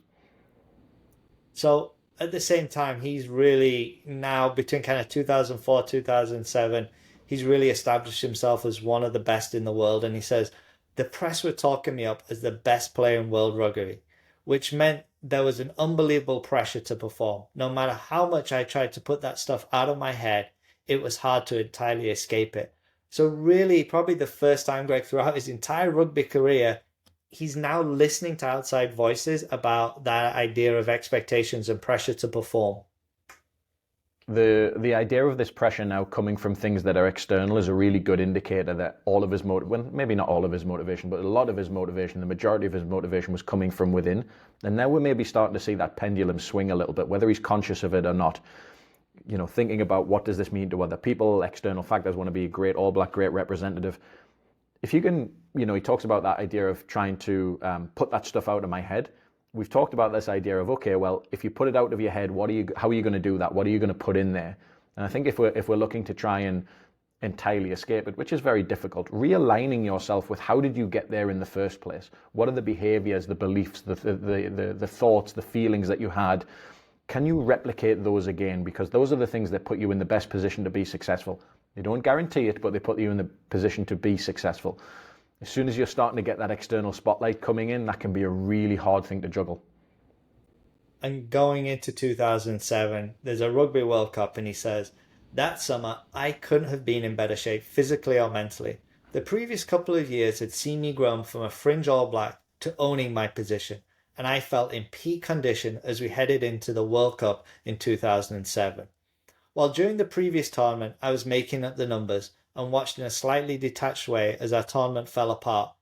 So at the same time, he's really now, between kind of 2004, 2007, he's really established himself as one of the best in the world. And he says, the press were talking me up as the best player in world rugby, which meant there was an unbelievable pressure to perform. No matter how much I tried to put that stuff out of my head, it was hard to entirely escape it. So really, probably the first time, Greg, throughout his entire rugby career, he's now listening to outside voices about that idea of expectations and pressure to perform. The idea of this pressure now coming from things that are external is a really good indicator that all of his maybe not all of his motivation, but a lot of his motivation, the majority of his motivation was coming from within. And now we're maybe starting to see that pendulum swing a little bit, whether he's conscious of it or not. Thinking about what does this mean to other people, external factors, want to be a great All Black, great representative. If you can, he talks about that idea of trying to put that stuff out of my head. We've talked about this idea of, okay, well, if you put it out of your head, how are you going to do that? What are you going to put in there? And I think if we're looking to try and entirely escape it, which is very difficult, realigning yourself with how did you get there in the first place? What are the behaviors, the beliefs, the thoughts, the feelings that you had? Can you replicate those again? Because those are the things that put you in the best position to be successful. They don't guarantee it, but they put you in the position to be successful. As soon as you're starting to get that external spotlight coming in, that can be a really hard thing to juggle. And going into 2007, there's a Rugby World Cup, and he says, that summer, I couldn't have been in better shape physically or mentally. The previous couple of years had seen me grown from a fringe All Black to owning my position, and I felt in peak condition as we headed into the World Cup in 2007. While during the previous tournament, I was making up the numbers and watched in a slightly detached way as our tournament fell apart.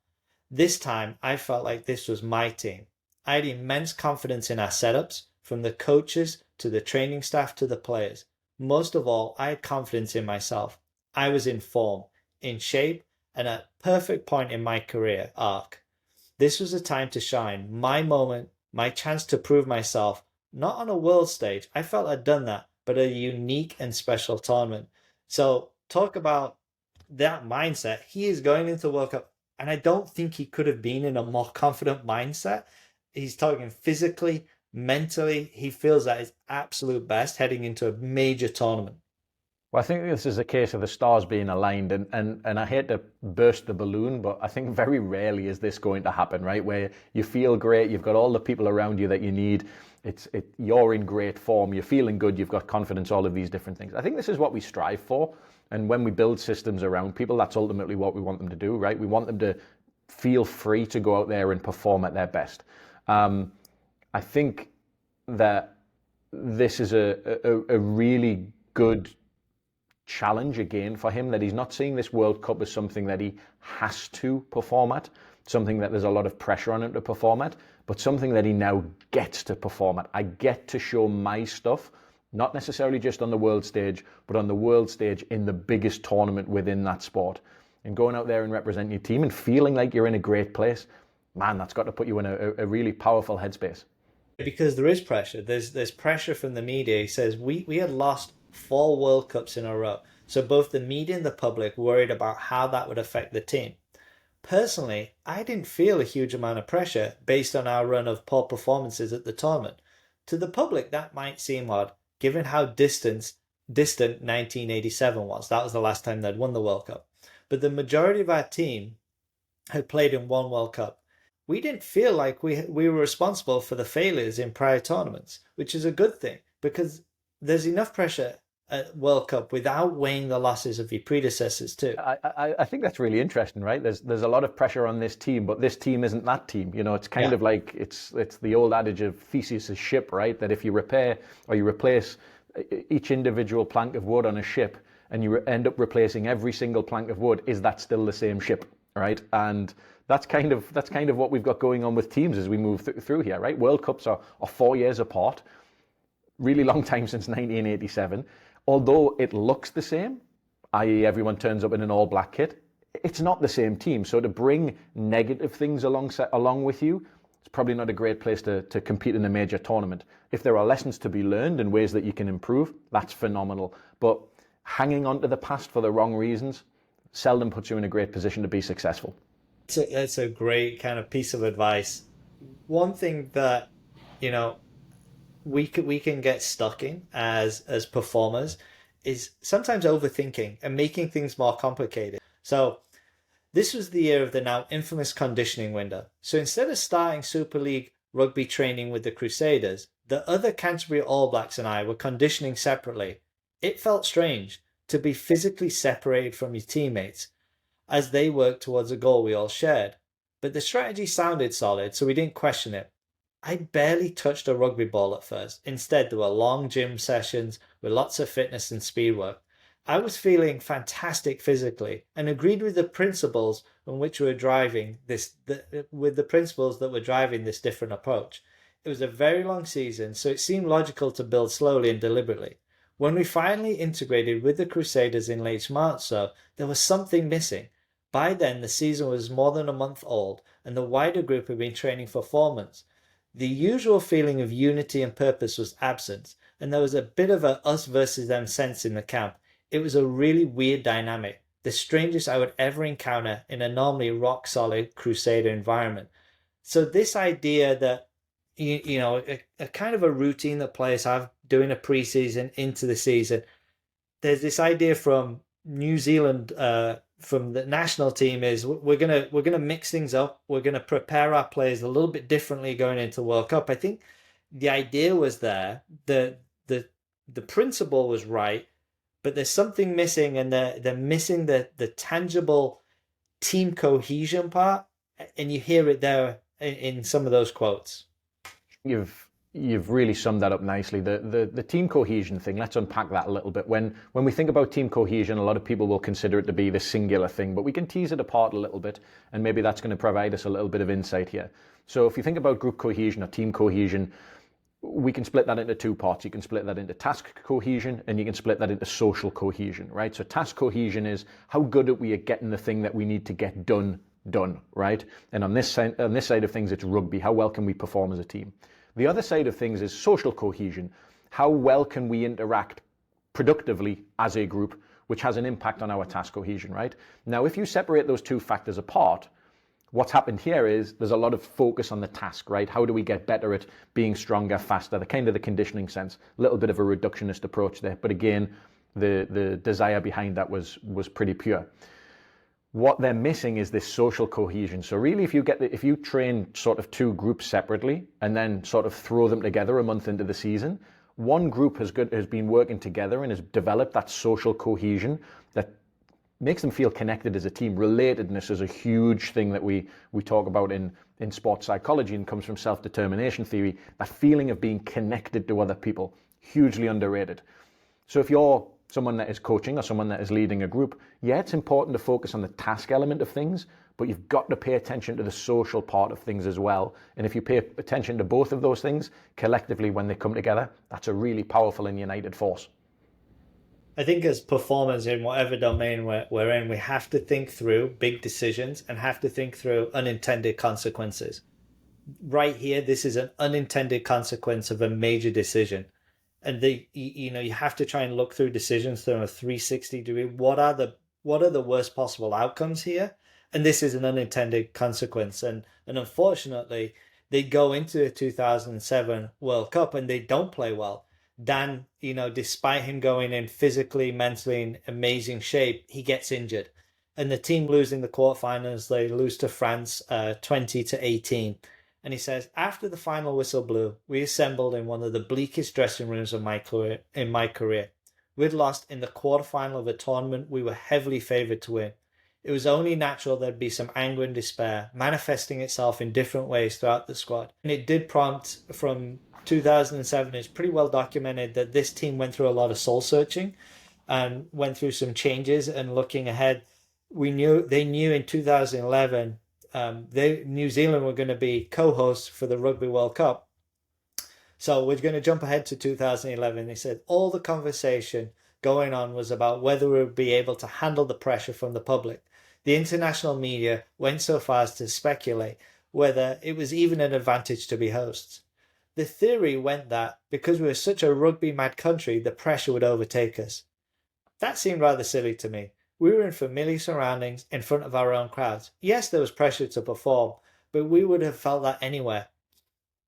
This time, I felt like this was my team. I had immense confidence in our setups, from the coaches to the training staff to the players. Most of all, I had confidence in myself. I was in form, in shape, and at a perfect point in my career arc. This was a time to shine, my moment, my chance to prove myself, not on a world stage. I felt I'd done that, but a unique and special tournament. So, talk about that mindset. He is going into the World Cup, and I don't think he could have been in a more confident mindset. He's talking physically, mentally. He feels at his absolute best heading into a major tournament. Well, I think this is a case of the stars being aligned, and I hate to burst the balloon, but I think very rarely is this going to happen, right? Where you feel great, you've got all the people around you that you need, you're in great form, you're feeling good, you've got confidence, all of these different things. I think this is what we strive for, and when we build systems around people, that's ultimately what we want them to do, right? We want them to feel free to go out there and perform at their best. I think that this is a really good challenge again for him, that he's not seeing this World Cup as something that he has to perform at, something that there's a lot of pressure on him to perform at, but something that he now gets to perform at. I get to show my stuff, not necessarily just on the world stage, but on the world stage in the biggest tournament within that sport. And going out there and representing your team and feeling like you're in a great place, man, that's got to put you in a really powerful headspace. Because there is pressure. There's pressure from the media. He says we had lost 4 World Cups in a row. So both the media and the public worried about how that would affect the team. Personally, I didn't feel a huge amount of pressure based on our run of poor performances at the tournament. To the public, that might seem odd, given how distant 1987 was. That was the last time they'd won the World Cup. But the majority of our team had played in 1 World Cup. We didn't feel like we were responsible for the failures in prior tournaments, which is a good thing because there's enough pressure at World Cup without weighing the losses of your predecessors too. I think that's really interesting, right? There's a lot of pressure on this team, but this team isn't that team. You know, it's kind of like it's the old adage of Theseus's ship, right? That if you repair or you replace each individual plank of wood on a ship and you end up replacing every single plank of wood, is that still the same ship, right? And that's kind of what we've got going on with teams as we move through here, right? World Cups are 4 years apart, really long time since 1987. Although it looks the same, i.e. everyone turns up in an all-black kit, it's not the same team. So to bring negative things along with you, it's probably not a great place to compete in a major tournament. If there are lessons to be learned and ways that you can improve, that's phenomenal. But hanging on to the past for the wrong reasons seldom puts you in a great position to be successful. It's a great kind of piece of advice. One thing that, you know, we can get stuck in as performers is sometimes overthinking and making things more complicated. So this was the year of the now infamous conditioning window. So instead of starting Super League rugby training with the Crusaders, the other Canterbury All Blacks and I were conditioning separately. It felt strange to be physically separated from your teammates as they worked towards a goal we all shared. But the strategy sounded solid, so we didn't question it. I barely touched a rugby ball at first. Instead, there were long gym sessions with lots of fitness and speed work. I was feeling fantastic physically and agreed with the principles on which we were driving with the principles that were driving this different approach. It was a very long season, so it seemed logical to build slowly and deliberately. When we finally integrated with the Crusaders in late March, though, there was something missing. By then, the season was more than a month old, and the wider group had been training for 4 months. The usual feeling of unity and purpose was absent, and there was a bit of a us versus them sense in the camp. It was a really weird dynamic, the strangest I would ever encounter in a normally rock-solid Crusader environment. So this idea that, you know, a kind of a routine that players have doing a pre-season into the season, there's this idea from New Zealand, from the national team, is we're gonna mix things up. We're gonna prepare our players a little bit differently going into World Cup. I think the idea was there, the principle was right, but there's something missing, and they're missing the tangible team cohesion part, and you hear it there in some of those quotes. You've You've really summed that up nicely. The team cohesion thing, let's unpack that a little bit. When we think about team cohesion, a lot of people will consider it to be the singular thing, but we can tease it apart a little bit, and maybe that's going to provide us a little bit of insight here. So if you think about group cohesion or team cohesion, we can split that into two parts. You can split that into task cohesion and you can split that into social cohesion, right? So task cohesion is how good are we at getting the thing that we need to get done, right? And on this side of things, it's rugby. How well can we perform as a team? The other side of things is social cohesion. How well can we interact productively as a group, which has an impact on our task cohesion, right? Now, if you separate those two factors apart, what's happened here is there's a lot of focus on the task, right? How do we get better at being stronger, faster, the kind of the conditioning sense, a little bit of a reductionist approach there. But again, the desire behind that was pretty pure. What they're missing is this social cohesion. So really, if you train sort of two groups separately and then sort of throw them together a month into the season, one group has been working together and has developed that social cohesion that makes them feel connected as a team. Relatedness is a huge thing that we talk about in sports psychology and comes from self-determination theory. That feeling of being connected to other people, hugely underrated. So if you're someone that is coaching or someone that is leading a group, yeah, it's important to focus on the task element of things, but you've got to pay attention to the social part of things as well. And if you pay attention to both of those things collectively when they come together, that's a really powerful and united force. I think as performers in whatever domain we're in, we have to think through big decisions and have to think through unintended consequences. Right here, this is an unintended consequence of a major decision. And you have to try and look through decisions through a 360 degree. What are the worst possible outcomes here? And this is an unintended consequence. And unfortunately, they go into the 2007 World Cup and they don't play well. Dan, despite him going in physically, mentally in amazing shape, he gets injured. And the team losing the quarterfinals, they lose to France 20-18. And he says, after the final whistle blew, we assembled in one of the bleakest dressing rooms of my career. We'd lost in the quarterfinal of a tournament we were heavily favoured to win. It was only natural there'd be some anger and despair, manifesting itself in different ways throughout the squad. And it did prompt from 2007, it's pretty well documented that this team went through a lot of soul searching and went through some changes. And looking ahead, they knew in 2011 New Zealand were going to be co-hosts for the Rugby World Cup. So we're going to jump ahead to 2011. They said all the conversation going on was about whether we would be able to handle the pressure from the public. The international media went so far as to speculate whether it was even an advantage to be hosts. The theory went that because we were such a rugby-mad country, the pressure would overtake us. That seemed rather silly to me. We were in familiar surroundings in front of our own crowds. Yes, there was pressure to perform, but we would have felt that anywhere.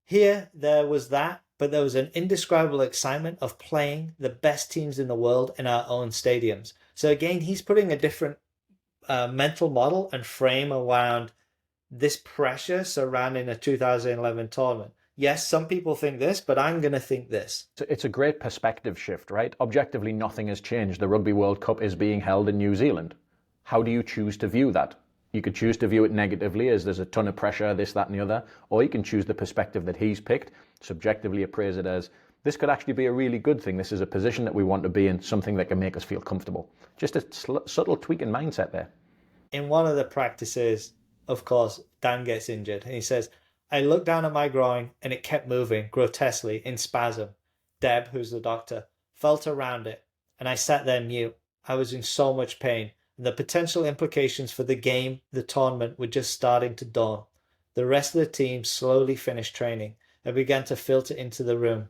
Here, there was that, but there was an indescribable excitement of playing the best teams in the world in our own stadiums. So again, he's putting a different mental model and frame around this pressure surrounding a 2011 tournament. Yes, some people think this, but I'm going to think this. It's a great perspective shift, right? Objectively, nothing has changed. The Rugby World Cup is being held in New Zealand. How do you choose to view that? You could choose to view it negatively as there's a ton of pressure, this, that, and the other, or you can choose the perspective that he's picked, subjectively appraise it as, this could actually be a really good thing. This is a position that we want to be in, something that can make us feel comfortable. Just a subtle tweak in mindset there. In one of the practices, of course, Dan gets injured, and he says, I looked down at my groin and it kept moving grotesquely in spasm. Deb, who's the doctor, felt around it and I sat there mute. I was in so much pain and the potential implications for the game, the tournament, were just starting to dawn. The rest of the team slowly finished training and began to filter into the room.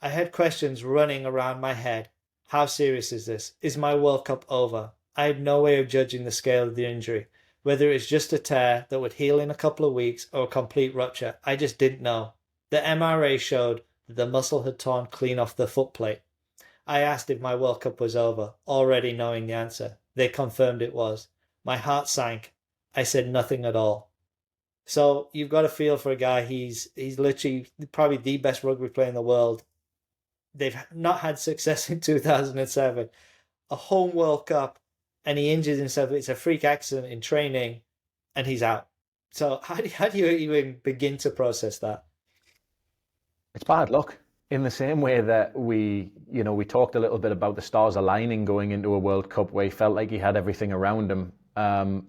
I had questions running around my head. How serious is this? Is my World Cup over? I had no way of judging the scale of the injury. Whether it's just a tear that would heal in a couple of weeks or a complete rupture, I just didn't know. The MRA showed that the muscle had torn clean off the foot plate. I asked if my World Cup was over, already knowing the answer. They confirmed it was. My heart sank. I said nothing at all. So you've got to feel for a guy, he's literally probably the best rugby player in the world. They've not had success in 2007. A home World Cup, and he injures himself. It's a freak accident in training, and he's out. So how do you even begin to process that? It's bad luck. In the same way that we talked a little bit about the stars aligning going into a World Cup where he felt like he had everything around him.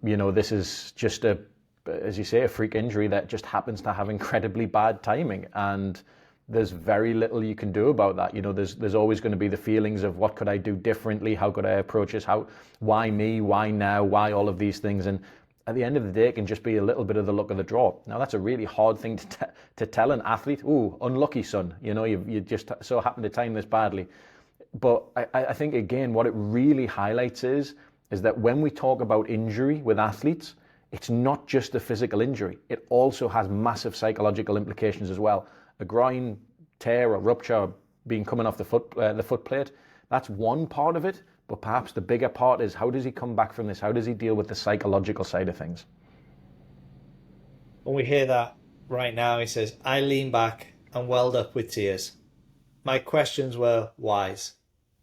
This is just as you say, a freak injury that just happens to have incredibly bad timing. And there's very little you can do about that. There's always going to be the feelings of what could I do differently? How could I approach this? Why me? Why now? Why all of these things? And at the end of the day, it can just be a little bit of the luck of the draw. Now, that's a really hard thing to tell an athlete. Ooh, unlucky, son. You just so happen to time this badly. But I think, again, what it really highlights is that when we talk about injury with athletes, it's not just a physical injury. It also has massive psychological implications as well. A groin tear or rupture coming off the foot plate, that's one part of it. But perhaps the bigger part is, how does he come back from this? How does he deal with the psychological side of things? When we hear that right now, he says, I lean back and welled up with tears. My questions were whys.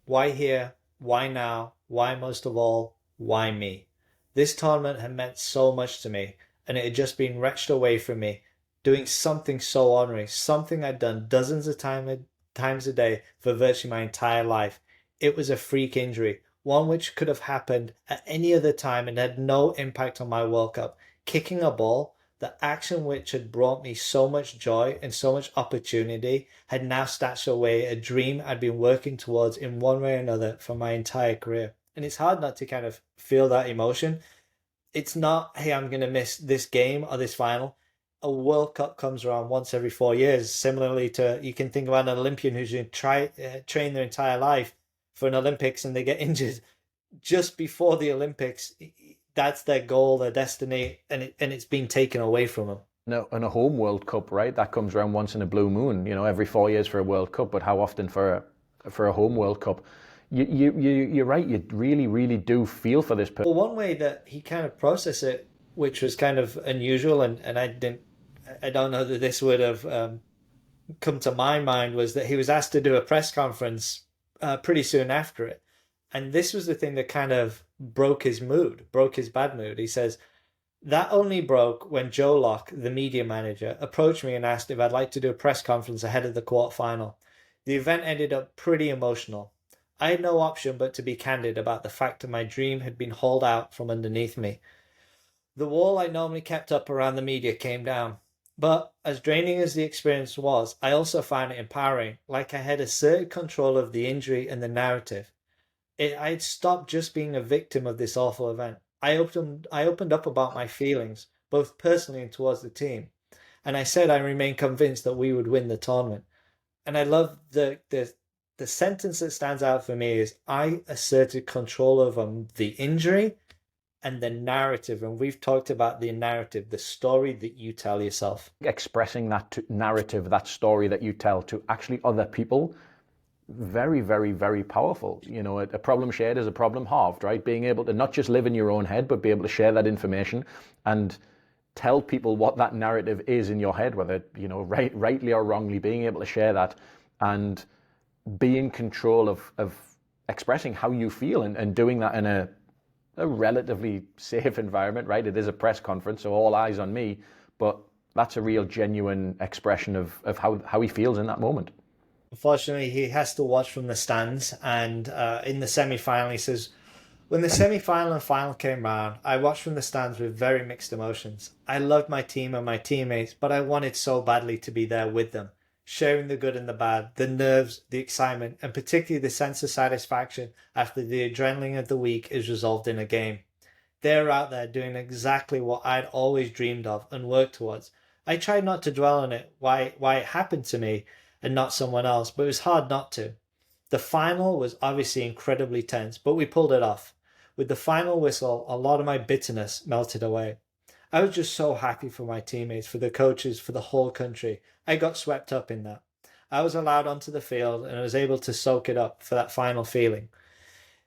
Why here? Why now? Why most of all? Why me? This tournament had meant so much to me, and it had just been wrenched away from me, doing something so honorary, something I'd done dozens of times a day for virtually my entire life. It was a freak injury, one which could have happened at any other time and had no impact on my World Cup. Kicking a ball, the action which had brought me so much joy and so much opportunity, had now snatched away a dream I'd been working towards in one way or another for my entire career. And it's hard not to kind of feel that emotion. It's not, hey, I'm going to miss this game or this final. A World Cup comes around once every 4 years. Similarly to, you can think about an Olympian who's going to train their entire life for an Olympics and they get injured just before the Olympics. That's their goal, their destiny, and it's been taken away from them. No, and a home World Cup, right? That comes around once in a blue moon. Every 4 years for a World Cup, but how often for a home World Cup? You're right. You really, really do feel for this person. Well, one way that he kind of processed it, which was kind of unusual, and I don't know that this would have come to my mind, was that he was asked to do a press conference pretty soon after it. And this was the thing that kind of broke his bad mood. He says, that only broke when Joe Locke, the media manager, approached me and asked if I'd like to do a press conference ahead of the quarterfinal. The event ended up pretty emotional. I had no option but to be candid about the fact that my dream had been hauled out from underneath me. The wall I normally kept up around the media came down. But as draining as the experience was, I also found it empowering, like I had asserted control of the injury and the narrative. I had stopped just being a victim of this awful event. I opened up about my feelings, both personally and towards the team. And I said I remain convinced that we would win the tournament. And I love the sentence that stands out for me is, I asserted control over the injury and the narrative. And we've talked about the narrative, the story that you tell yourself. Expressing that narrative, that story that you tell to actually other people, very, very, very powerful. A problem shared is a problem halved, right? Being able to not just live in your own head, but be able to share that information and tell people what that narrative is in your head, whether, rightly or wrongly, being able to share that and be in control of expressing how you feel and doing that in a relatively safe environment, right? It is a press conference, so all eyes on me, but that's a real genuine expression of how he feels in that moment. Unfortunately, he has to watch from the stands, and in the semi-final, he says, when the semi-final and final came round, I watched from the stands with very mixed emotions. I loved my team and my teammates, but I wanted so badly to be there with them, sharing the good and the bad, the nerves, the excitement, and particularly the sense of satisfaction after the adrenaline of the week is resolved in a game. They're out there doing exactly what I'd always dreamed of and worked towards. I tried not to dwell on it, why it happened to me and not someone else, but it was hard not to. The final was obviously incredibly tense, but we pulled it off. With the final whistle, a lot of my bitterness melted away. I was just so happy for my teammates, for the coaches, for the whole country. I got swept up in that. I was allowed onto the field and I was able to soak it up for that final feeling.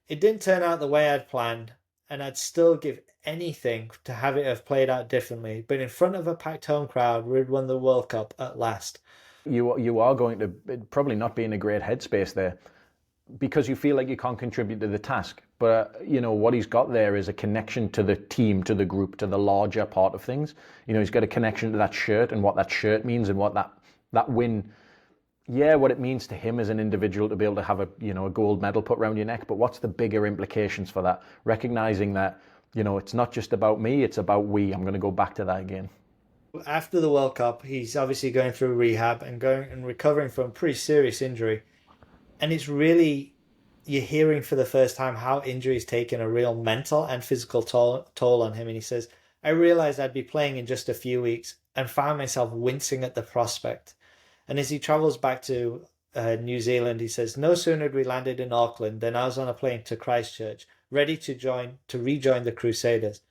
It didn't turn out the way I'd planned, and I'd still give anything to have it have played out differently, but in front of a packed home crowd, we'd won the World Cup at last. You are going to probably not be in a great headspace there because you feel like you can't contribute to the task. But, what he's got there is a connection to the team, to the group, to the larger part of things. He's got a connection to that shirt and what that shirt means and what that win yeah, what it means to him as an individual to be able to have a gold medal put around your neck, but what's the bigger implications for that? Recognizing that, it's not just about me, it's about we. I'm going to go back to that again. After the World Cup, he's obviously going through rehab and going and recovering from a pretty serious injury. And it's really, you're hearing for the first time how injury is taking a real mental and physical toll on him. And he says, I realized I'd be playing in just a few weeks and found myself wincing at the prospect. And as he travels back to New Zealand, he says, no sooner had we landed in Auckland than I was on a plane to Christchurch, ready to rejoin the Crusaders.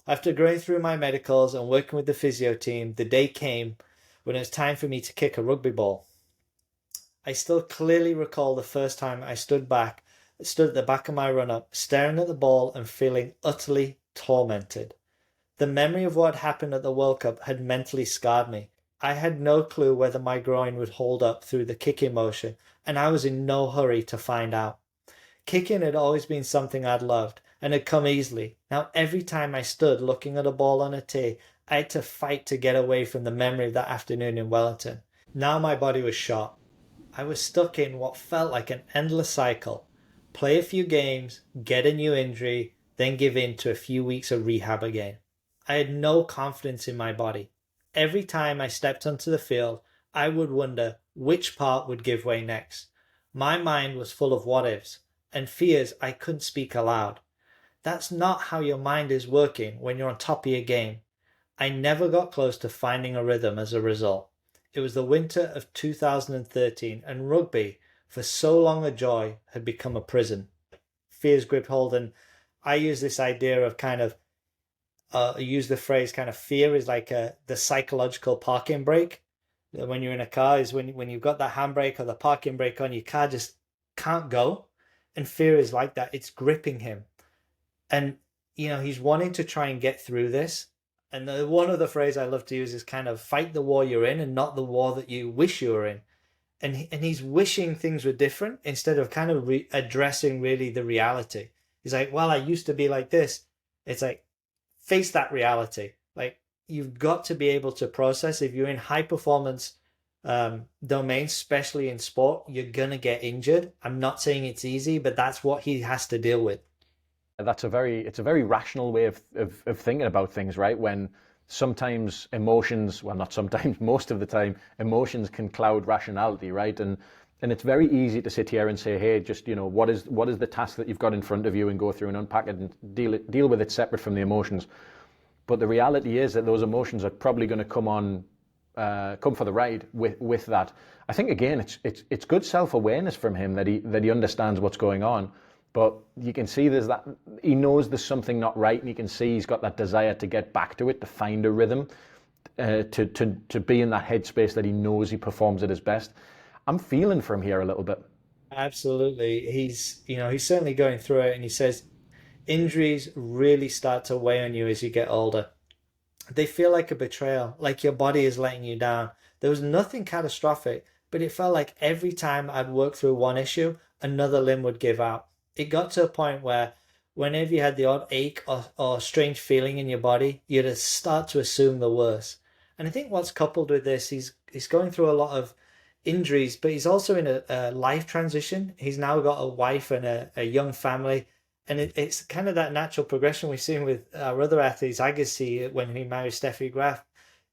After going through my medicals and working with the physio team, the day came when it was time for me to kick a rugby ball. I still clearly recall the first time I stood at the back of my run-up, staring at the ball and feeling utterly tormented. The memory of what happened at the World Cup had mentally scarred me. I had no clue whether my groin would hold up through the kicking motion, and I was in no hurry to find out. Kicking had always been something I'd loved, and had come easily. Now every time I stood looking at a ball on a tee, I had to fight to get away from the memory of that afternoon in Wellington. Now my body was shot. I was stuck in what felt like an endless cycle. Play a few games, get a new injury, then give in to a few weeks of rehab again. I had no confidence in my body. Every time I stepped onto the field, I would wonder which part would give way next. My mind was full of what ifs and fears I couldn't speak aloud. That's not how your mind is working when you're on top of your game. I never got close to finding a rhythm as a result. It was the winter of 2013, and rugby, for so long a joy, had become a prison. Fears gripped hold, and I use this idea of use the phrase kind of fear is like the psychological parking brake. When you're in a car, is when you've got that handbrake or the parking brake on, your car just can't go. And fear is like that. It's gripping him. And, he's wanting to try and get through this. And one of the phrases I love to use is kind of fight the war you're in and not the war that you wish you were in. And he's wishing things were different instead of kind of addressing really the reality. He's like, well, I used to be like this. It's like, face that reality. Like, you've got to be able to process. If you're in high performance domains, especially in sport, you're going to get injured. I'm not saying it's easy, but that's what he has to deal with. It's a very rational way of thinking about things, right? When sometimes emotions, well, not sometimes, most of the time, emotions can cloud rationality, right? And it's very easy to sit here and say, hey, just, what is the task that you've got in front of you, and go through and unpack it and deal with it separate from the emotions. But the reality is that those emotions are probably going to come for the ride with that. I think again, it's good self-awareness from him that he understands what's going on. But you can see he knows there's something not right, and you can see he's got that desire to get back to it, to find a rhythm, to be in that headspace that he knows he performs at his best. I'm feeling for him here a little bit. Absolutely. He's certainly going through it, and he says injuries really start to weigh on you as you get older. They feel like a betrayal, like your body is letting you down. There was nothing catastrophic, but it felt like every time I'd work through one issue, another limb would give out. It got to a point where whenever you had the odd ache or strange feeling in your body, you'd start to assume the worst. And I think what's coupled with this, he's going through a lot of injuries, but he's also in a life transition. He's now got a wife and a young family. And it's kind of that natural progression we've seen with our other athletes. I could see it when he married Steffi Graf.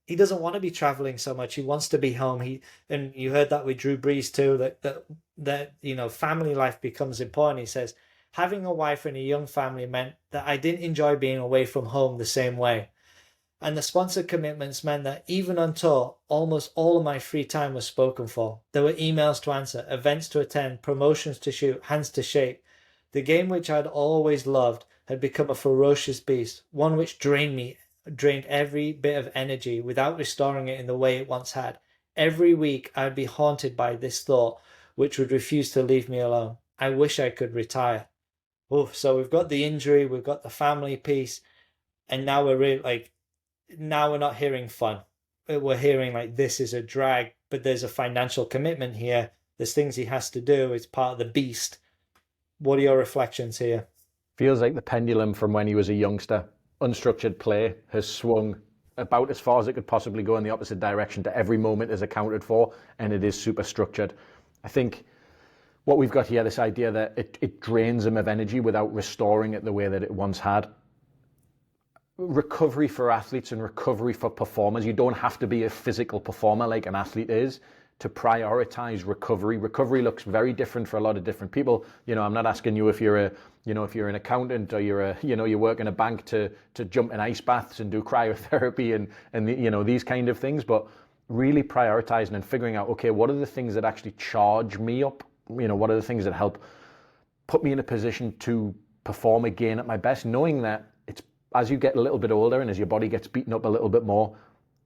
He doesn't want to be traveling so much. He wants to be home. And you heard that with Drew Brees too, that family life becomes important. He says, having a wife and a young family meant that I didn't enjoy being away from home the same way. And the sponsor commitments meant that even on tour, almost all of my free time was spoken for. There were emails to answer, events to attend, promotions to shoot, hands to shake. The game, which I'd always loved, had become a ferocious beast, one which drained every bit of energy without restoring it in the way it once had. Every week I'd be haunted by this thought, which would refuse to leave me alone. I wish I could retire. Oh, so we've got the injury, we've got the family piece, and now now we're not hearing fun. We're hearing like this is a drag, but there's a financial commitment here. There's things he has to do. It's part of the beast. What are your reflections here? Feels like the pendulum from when he was a youngster, unstructured play, has swung about as far as it could possibly go in the opposite direction to every moment is accounted for, and it is super structured. I think what we've got here, this idea that it drains them of energy without restoring it the way that it once had. Recovery for athletes and recovery for performers. You don't have to be a physical performer like an athlete is to prioritize recovery. Recovery looks very different for a lot of different people. I'm not asking you if you're an accountant or you work in a bank to jump in ice baths and do cryotherapy and these kind of things, but really prioritizing and figuring out, okay, what are the things that actually charge me up? What are the things that help put me in a position to perform again at my best, knowing that as you get a little bit older and as your body gets beaten up a little bit more,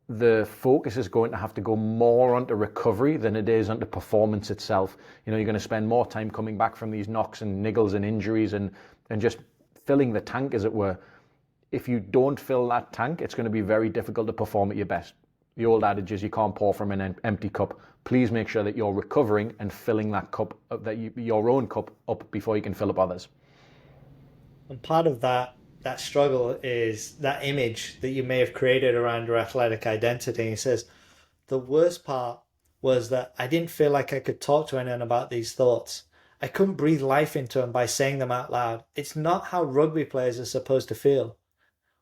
the focus is going to have to go more onto recovery than it is onto performance itself. You're going to spend more time coming back from these knocks and niggles and injuries and just filling the tank, as it were. If you don't fill that tank, it's going to be very difficult to perform at your best. The old adage is you can't pour from an empty cup. Please make sure that you're recovering and filling that cup, your own cup up before you can fill up others. And part of that struggle is that image that you may have created around your athletic identity. He says, the worst part was that I didn't feel like I could talk to anyone about these thoughts. I couldn't breathe life into them by saying them out loud. It's not how rugby players are supposed to feel.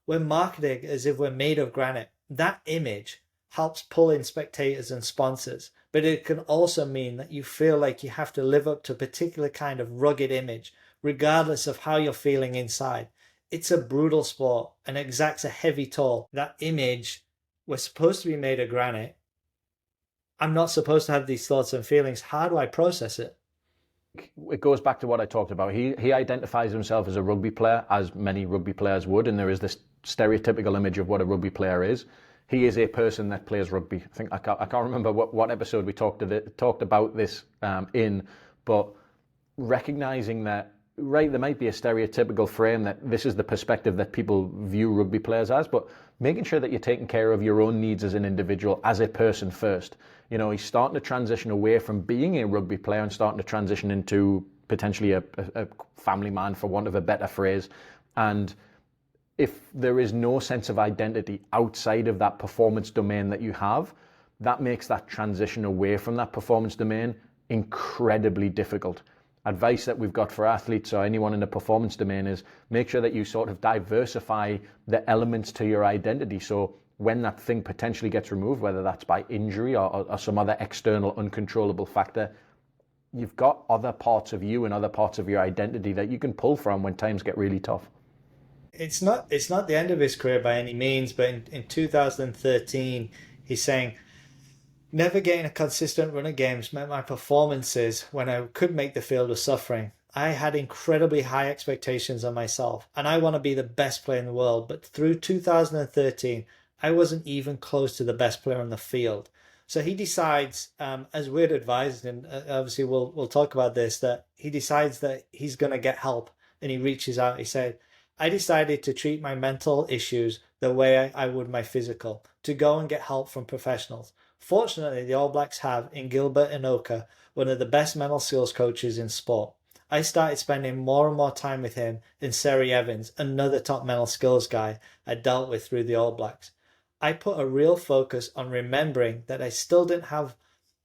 We're marketing as if we're made of granite. That image helps pull in spectators and sponsors, but it can also mean that you feel like you have to live up to a particular kind of rugged image, regardless of how you're feeling inside. It's a brutal sport and exacts a heavy toll. That image, we're supposed to be made of granite. I'm not supposed to have these thoughts and feelings. How do I process it? It goes back to what I talked about. He identifies himself as a rugby player, as many rugby players would, and there is this stereotypical image of what a rugby player is. He is a person that plays rugby. I can't remember what episode we talked about this in, but recognizing that, right, there might be a stereotypical frame that this is the perspective that people view rugby players as, but making sure that you're taking care of your own needs as an individual, as a person first. He's starting to transition away from being a rugby player and starting to transition into potentially a family man, for want of a better phrase. And if there is no sense of identity outside of that performance domain that you have, that makes that transition away from that performance domain incredibly difficult. Advice that we've got for athletes or anyone in the performance domain is make sure that you sort of diversify the elements to your identity. So when that thing potentially gets removed, whether that's by injury or some other external uncontrollable factor, you've got other parts of you and other parts of your identity that you can pull from when times get really tough. It's not the end of his career by any means, but in 2013, he's saying, never getting a consistent run of games meant my performances when I could make the field was suffering. I had incredibly high expectations on myself, and I want to be the best player in the world. But through 2013, I wasn't even close to the best player on the field. So he decides, as we'd advised, and obviously we'll talk about this, that he decides that he's going to get help, and he reaches out. He said, I decided to treat my mental issues the way I would my physical, to go and get help from professionals. Fortunately, the All Blacks have, in Gilbert and Oka, one of the best mental skills coaches in sport. I started spending more and more time with him and Seri Evans, another top mental skills guy I dealt with through the All Blacks. I put a real focus on remembering that I still didn't have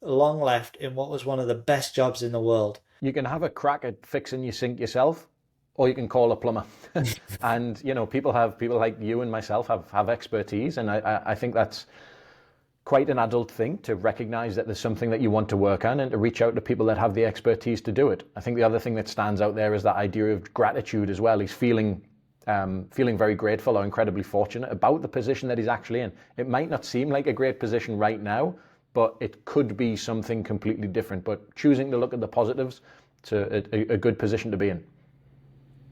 long left in what was one of the best jobs in the world. You can have a crack at fixing your sink yourself, or you can call a plumber. And, people like you and myself have expertise. And I think that's quite an adult thing, to recognize that there's something that you want to work on and to reach out to people that have the expertise to do it. I think the other thing that stands out there is that idea of gratitude as well. He's feeling very grateful or incredibly fortunate about the position that he's actually in. It might not seem like a great position right now, but it could be something completely different. But choosing to look at the positives, to a good position to be in.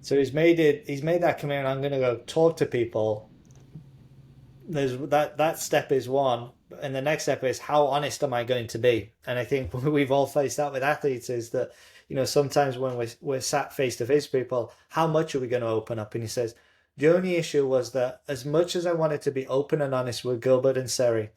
So he's made that commitment. I'm going to go talk to people. There's that step is one, and the next step is, how honest am I going to be? And I think we've all faced that with athletes, is that, sometimes when we're sat face to face with people, how much are we going to open up? And he says, the only issue was that as much as I wanted to be open and honest with Gilbert and Seri,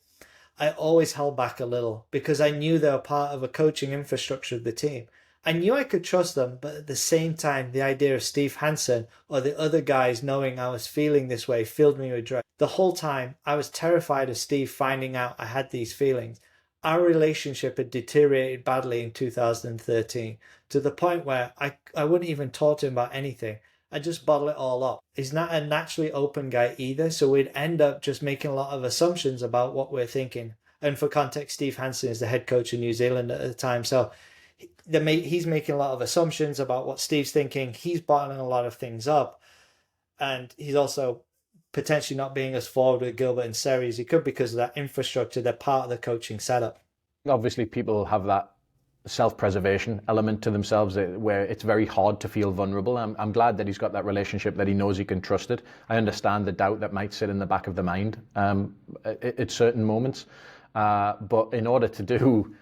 I always held back a little, because I knew they were part of a coaching infrastructure of the team. I knew I could trust them, but at the same time, the idea of Steve Hansen or the other guys knowing I was feeling this way filled me with dread. The whole time, I was terrified of Steve finding out I had these feelings. Our relationship had deteriorated badly in 2013 to the point where I wouldn't even talk to him about anything. I just bottle it all up. He's not a naturally open guy either, so we'd end up just making a lot of assumptions about what we're thinking. And for context, Steve Hansen is the head coach in New Zealand at the time, so he's making a lot of assumptions about what Steve's thinking. He's bottling a lot of things up, and he's also potentially not being as forward with Gilbert and Seri as he could because of that infrastructure. They're part of the coaching setup. Obviously, people have that self-preservation element to themselves where it's very hard to feel vulnerable. I'm glad that he's got that relationship, that he knows he can trust it. I understand the doubt that might sit in the back of the mind at certain moments. But in order to do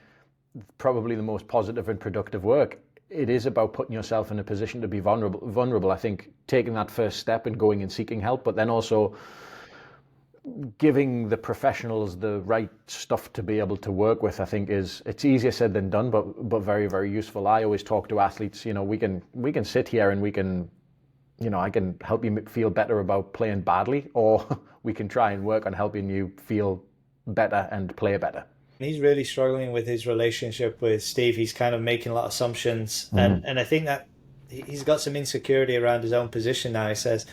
probably the most positive and productive work, it is about putting yourself in a position to be vulnerable. I think taking that first step and going and seeking help, but then also giving the professionals the right stuff to be able to work with, I think it's easier said than done, but very, very useful. I always talk to athletes, we can sit here and we can, I can help you feel better about playing badly, or we can try and work on helping you feel better and play better. He's really struggling with his relationship with Steve. He's kind of making a lot of assumptions. And I think that he's got some insecurity around his own position now. He says,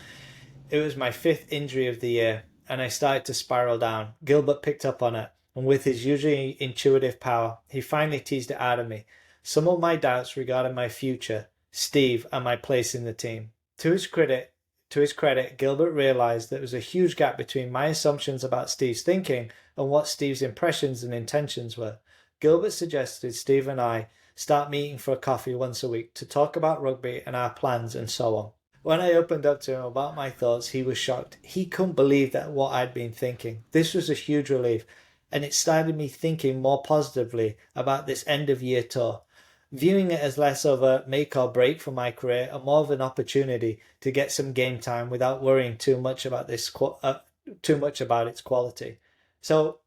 it was my 5th injury of the year and I started to spiral down. Gilbert picked up on it. And with his usually intuitive power, he finally teased it out of me. Some of my doubts regarding my future, Steve, and my place in the team. To his credit, Gilbert realized there was a huge gap between my assumptions about Steve's thinking and what Steve's impressions and intentions were. Gilbert suggested Steve and I start meeting for a coffee once a week to talk about rugby and our plans and so on. When I opened up to him about my thoughts, he was shocked. He couldn't believe that what I'd been thinking. This was a huge relief, and it started me thinking more positively about this end of year tour, viewing it as less of a make or break for my career and more of an opportunity to get some game time without worrying too much about its quality. So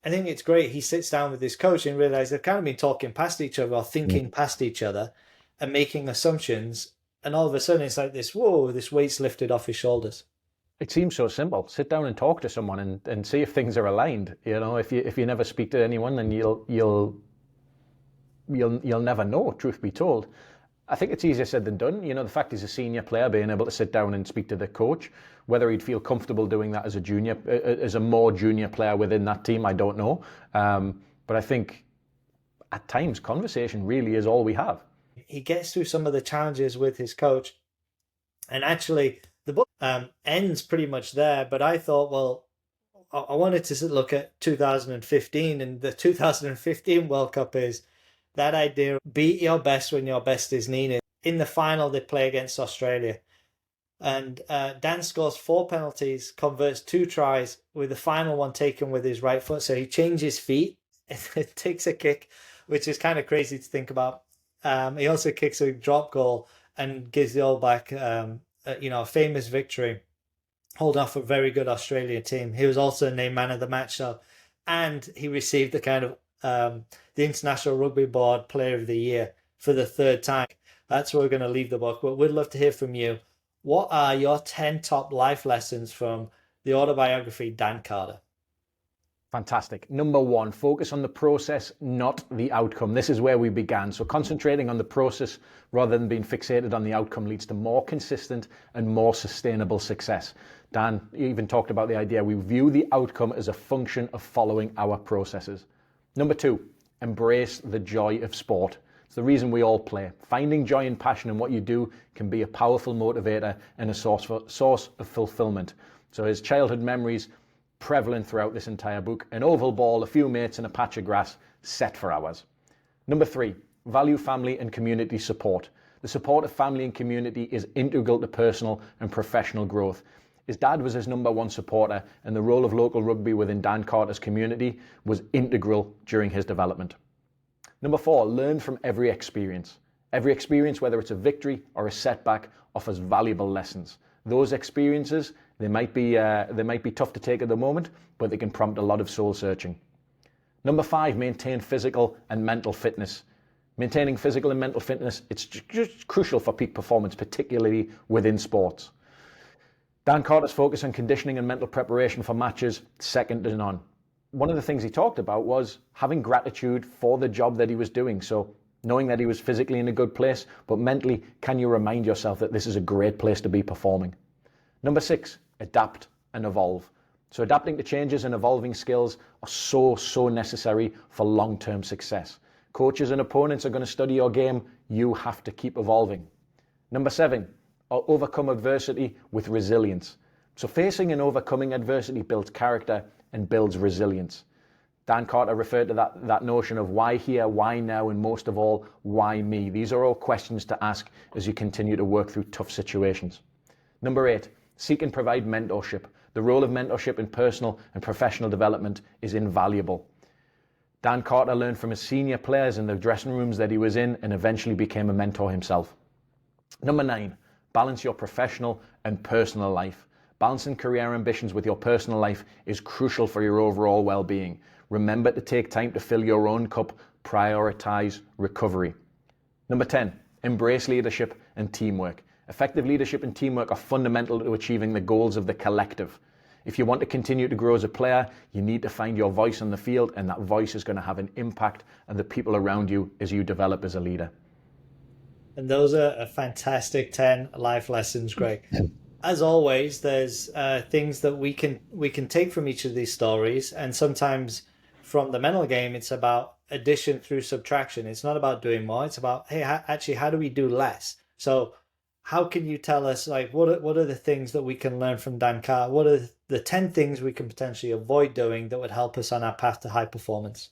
I think it's great. He sits down with his coach and realizes they've kind of been talking past each other or thinking past each other and making assumptions. And all of a sudden it's like this, whoa, this weight's lifted off his shoulders. It seems so simple. Sit down and talk to someone and see if things are aligned. If you never speak to anyone, then you'll never know, truth be told. I think it's easier said than done. The fact he's a senior player, being able to sit down and speak to the coach, whether he'd feel comfortable doing that as a more junior player within that team, I don't know. But I think at times conversation really is all we have. He gets through some of the challenges with his coach. And actually, the book ends pretty much there. But I thought, well, I wanted to look at 2015. And the 2015 World Cup is that idea of beat your best when your best is needed. In the final, they play against Australia. And Dan scores 4 penalties, converts 2 tries, with the final one taken with his right foot. So he changes feet, takes a kick, which is kind of crazy to think about. He also kicks a drop goal and gives the All Black, a famous victory, holding off a very good Australian team. He was also named man of the match, and he received the kind of the International Rugby Board Player of the Year for the 3rd time. That's where we're going to leave the book, but we'd love to hear from you. What are your 10 top life lessons from the autobiography, Dan Carter? Fantastic. Number 1, focus on the process, not the outcome. This is where we began. So concentrating on the process rather than being fixated on the outcome leads to more consistent and more sustainable success. Dan even talked about the idea we view the outcome as a function of following our processes. Number 2, embrace the joy of sport. It's the reason we all play. Finding joy and passion in what you do can be a powerful motivator and a source of fulfillment. So his childhood memories prevalent throughout this entire book. An oval ball, a few mates and a patch of grass, set for hours. Number 3, value family and community support. The support of family and community is integral to personal and professional growth. His dad was his number 1 supporter, and the role of local rugby within Dan Carter's community was integral during his development. Number 4, learn from every experience. Every experience, whether it's a victory or a setback, offers valuable lessons. Those experiences, they might be tough to take at the moment, but they can prompt a lot of soul searching. Number 5, maintain physical and mental fitness. Maintaining physical and mental fitness, it's just crucial for peak performance, particularly within sports. Dan Carter's focus on conditioning and mental preparation for matches, second to none. One of the things he talked about was having gratitude for the job that he was doing. So knowing that he was physically in a good place, but mentally, can you remind yourself that this is a great place to be performing? Number 6, adapt and evolve. So adapting to changes and evolving skills are so necessary for long-term success. Coaches and opponents are going to study your game. You have to keep evolving. Number 7, overcome adversity with resilience. So facing and overcoming adversity builds character and builds resilience. Dan Carter referred to that notion of why here, why now, and most of all, why me? These are all questions to ask as you continue to work through tough situations. Number 8, seek and provide mentorship. The role of mentorship in personal and professional development is invaluable. Dan Carter learned from his senior players in the dressing rooms that he was in and eventually became a mentor himself. Number 9, balance your professional and personal life. Balancing career ambitions with your personal life is crucial for your overall well-being. Remember to take time to fill your own cup, prioritize recovery. Number 10, embrace leadership and teamwork. Effective leadership and teamwork are fundamental to achieving the goals of the collective. If you want to continue to grow as a player, you need to find your voice on the field, and that voice is going to have an impact on the people around you as you develop as a leader. And those are a fantastic 10 life lessons, Greg. As always, there's things that we can take from each of these stories, and sometimes from the mental game, it's about addition through subtraction. It's not about doing more. It's about, hey, actually, how do we do less? So how can you tell us, like, what are the things that we can learn from Dan Carter? What are the 10 things we can potentially avoid doing that would help us on our path to high performance?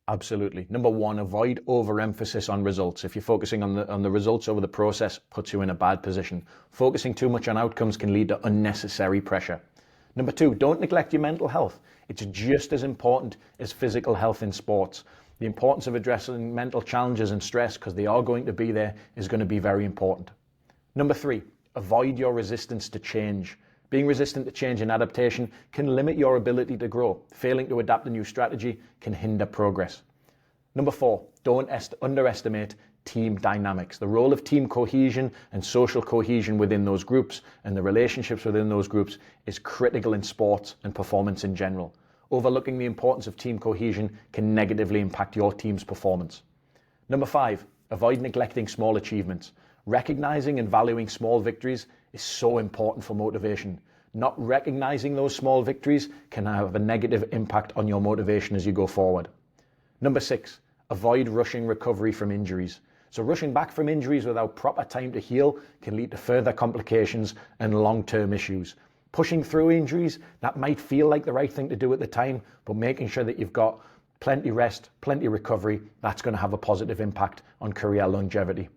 Absolutely. Number 1, avoid overemphasis on results. If you're focusing on the results over the process, puts you in a bad position. Focusing too much on outcomes can lead to unnecessary pressure. Number 2, don't neglect your mental health. It's just as important as physical health in sports. The importance of addressing mental challenges and stress, because they are going to be there, is going to be very important. Number 3, avoid your resistance to change. Being resistant to change and adaptation can limit your ability to grow. Failing to adapt a new strategy can hinder progress. Number 4, don't underestimate team dynamics. The role of team cohesion and social cohesion within those groups and the relationships within those groups is critical in sports and performance in general. Overlooking the importance of team cohesion can negatively impact your team's performance. Number 5, avoid neglecting small achievements. Recognizing and valuing small victories is so important for motivation. Not recognizing those small victories can have a negative impact on your motivation as you go forward. Number 6, avoid rushing recovery from injuries. So rushing back from injuries without proper time to heal can lead to further complications and long-term issues. Pushing through injuries, that might feel like the right thing to do at the time, but making sure that you've got plenty rest, plenty recovery, that's going to have a positive impact on career longevity.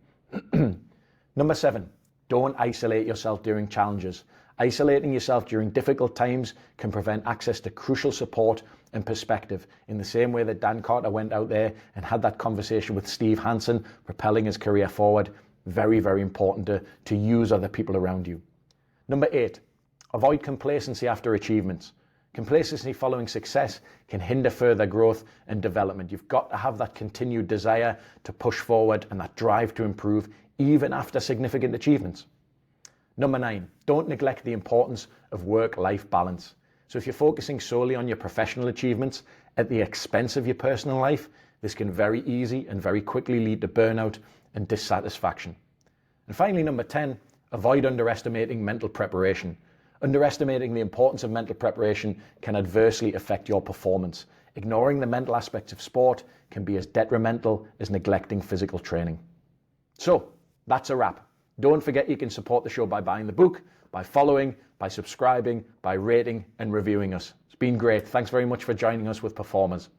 Number 7, don't isolate yourself during challenges. Isolating yourself during difficult times can prevent access to crucial support and perspective, in the same way that Dan Carter went out there and had that conversation with Steve Hansen, propelling his career forward. Very, very important to use other people around you. Number 8, avoid complacency after achievements. Complacency following success can hinder further growth and development. You've got to have that continued desire to push forward and that drive to improve even after significant achievements. Number 9, don't neglect the importance of work-life balance. So if you're focusing solely on your professional achievements at the expense of your personal life, this can very easy and very quickly lead to burnout and dissatisfaction. And finally, number 10, avoid underestimating mental preparation. Underestimating the importance of mental preparation can adversely affect your performance. Ignoring the mental aspects of sport can be as detrimental as neglecting physical training. So, that's a wrap. Don't forget you can support the show by buying the book, by following, by subscribing, by rating and reviewing us. It's been great. Thanks very much for joining us with Performers.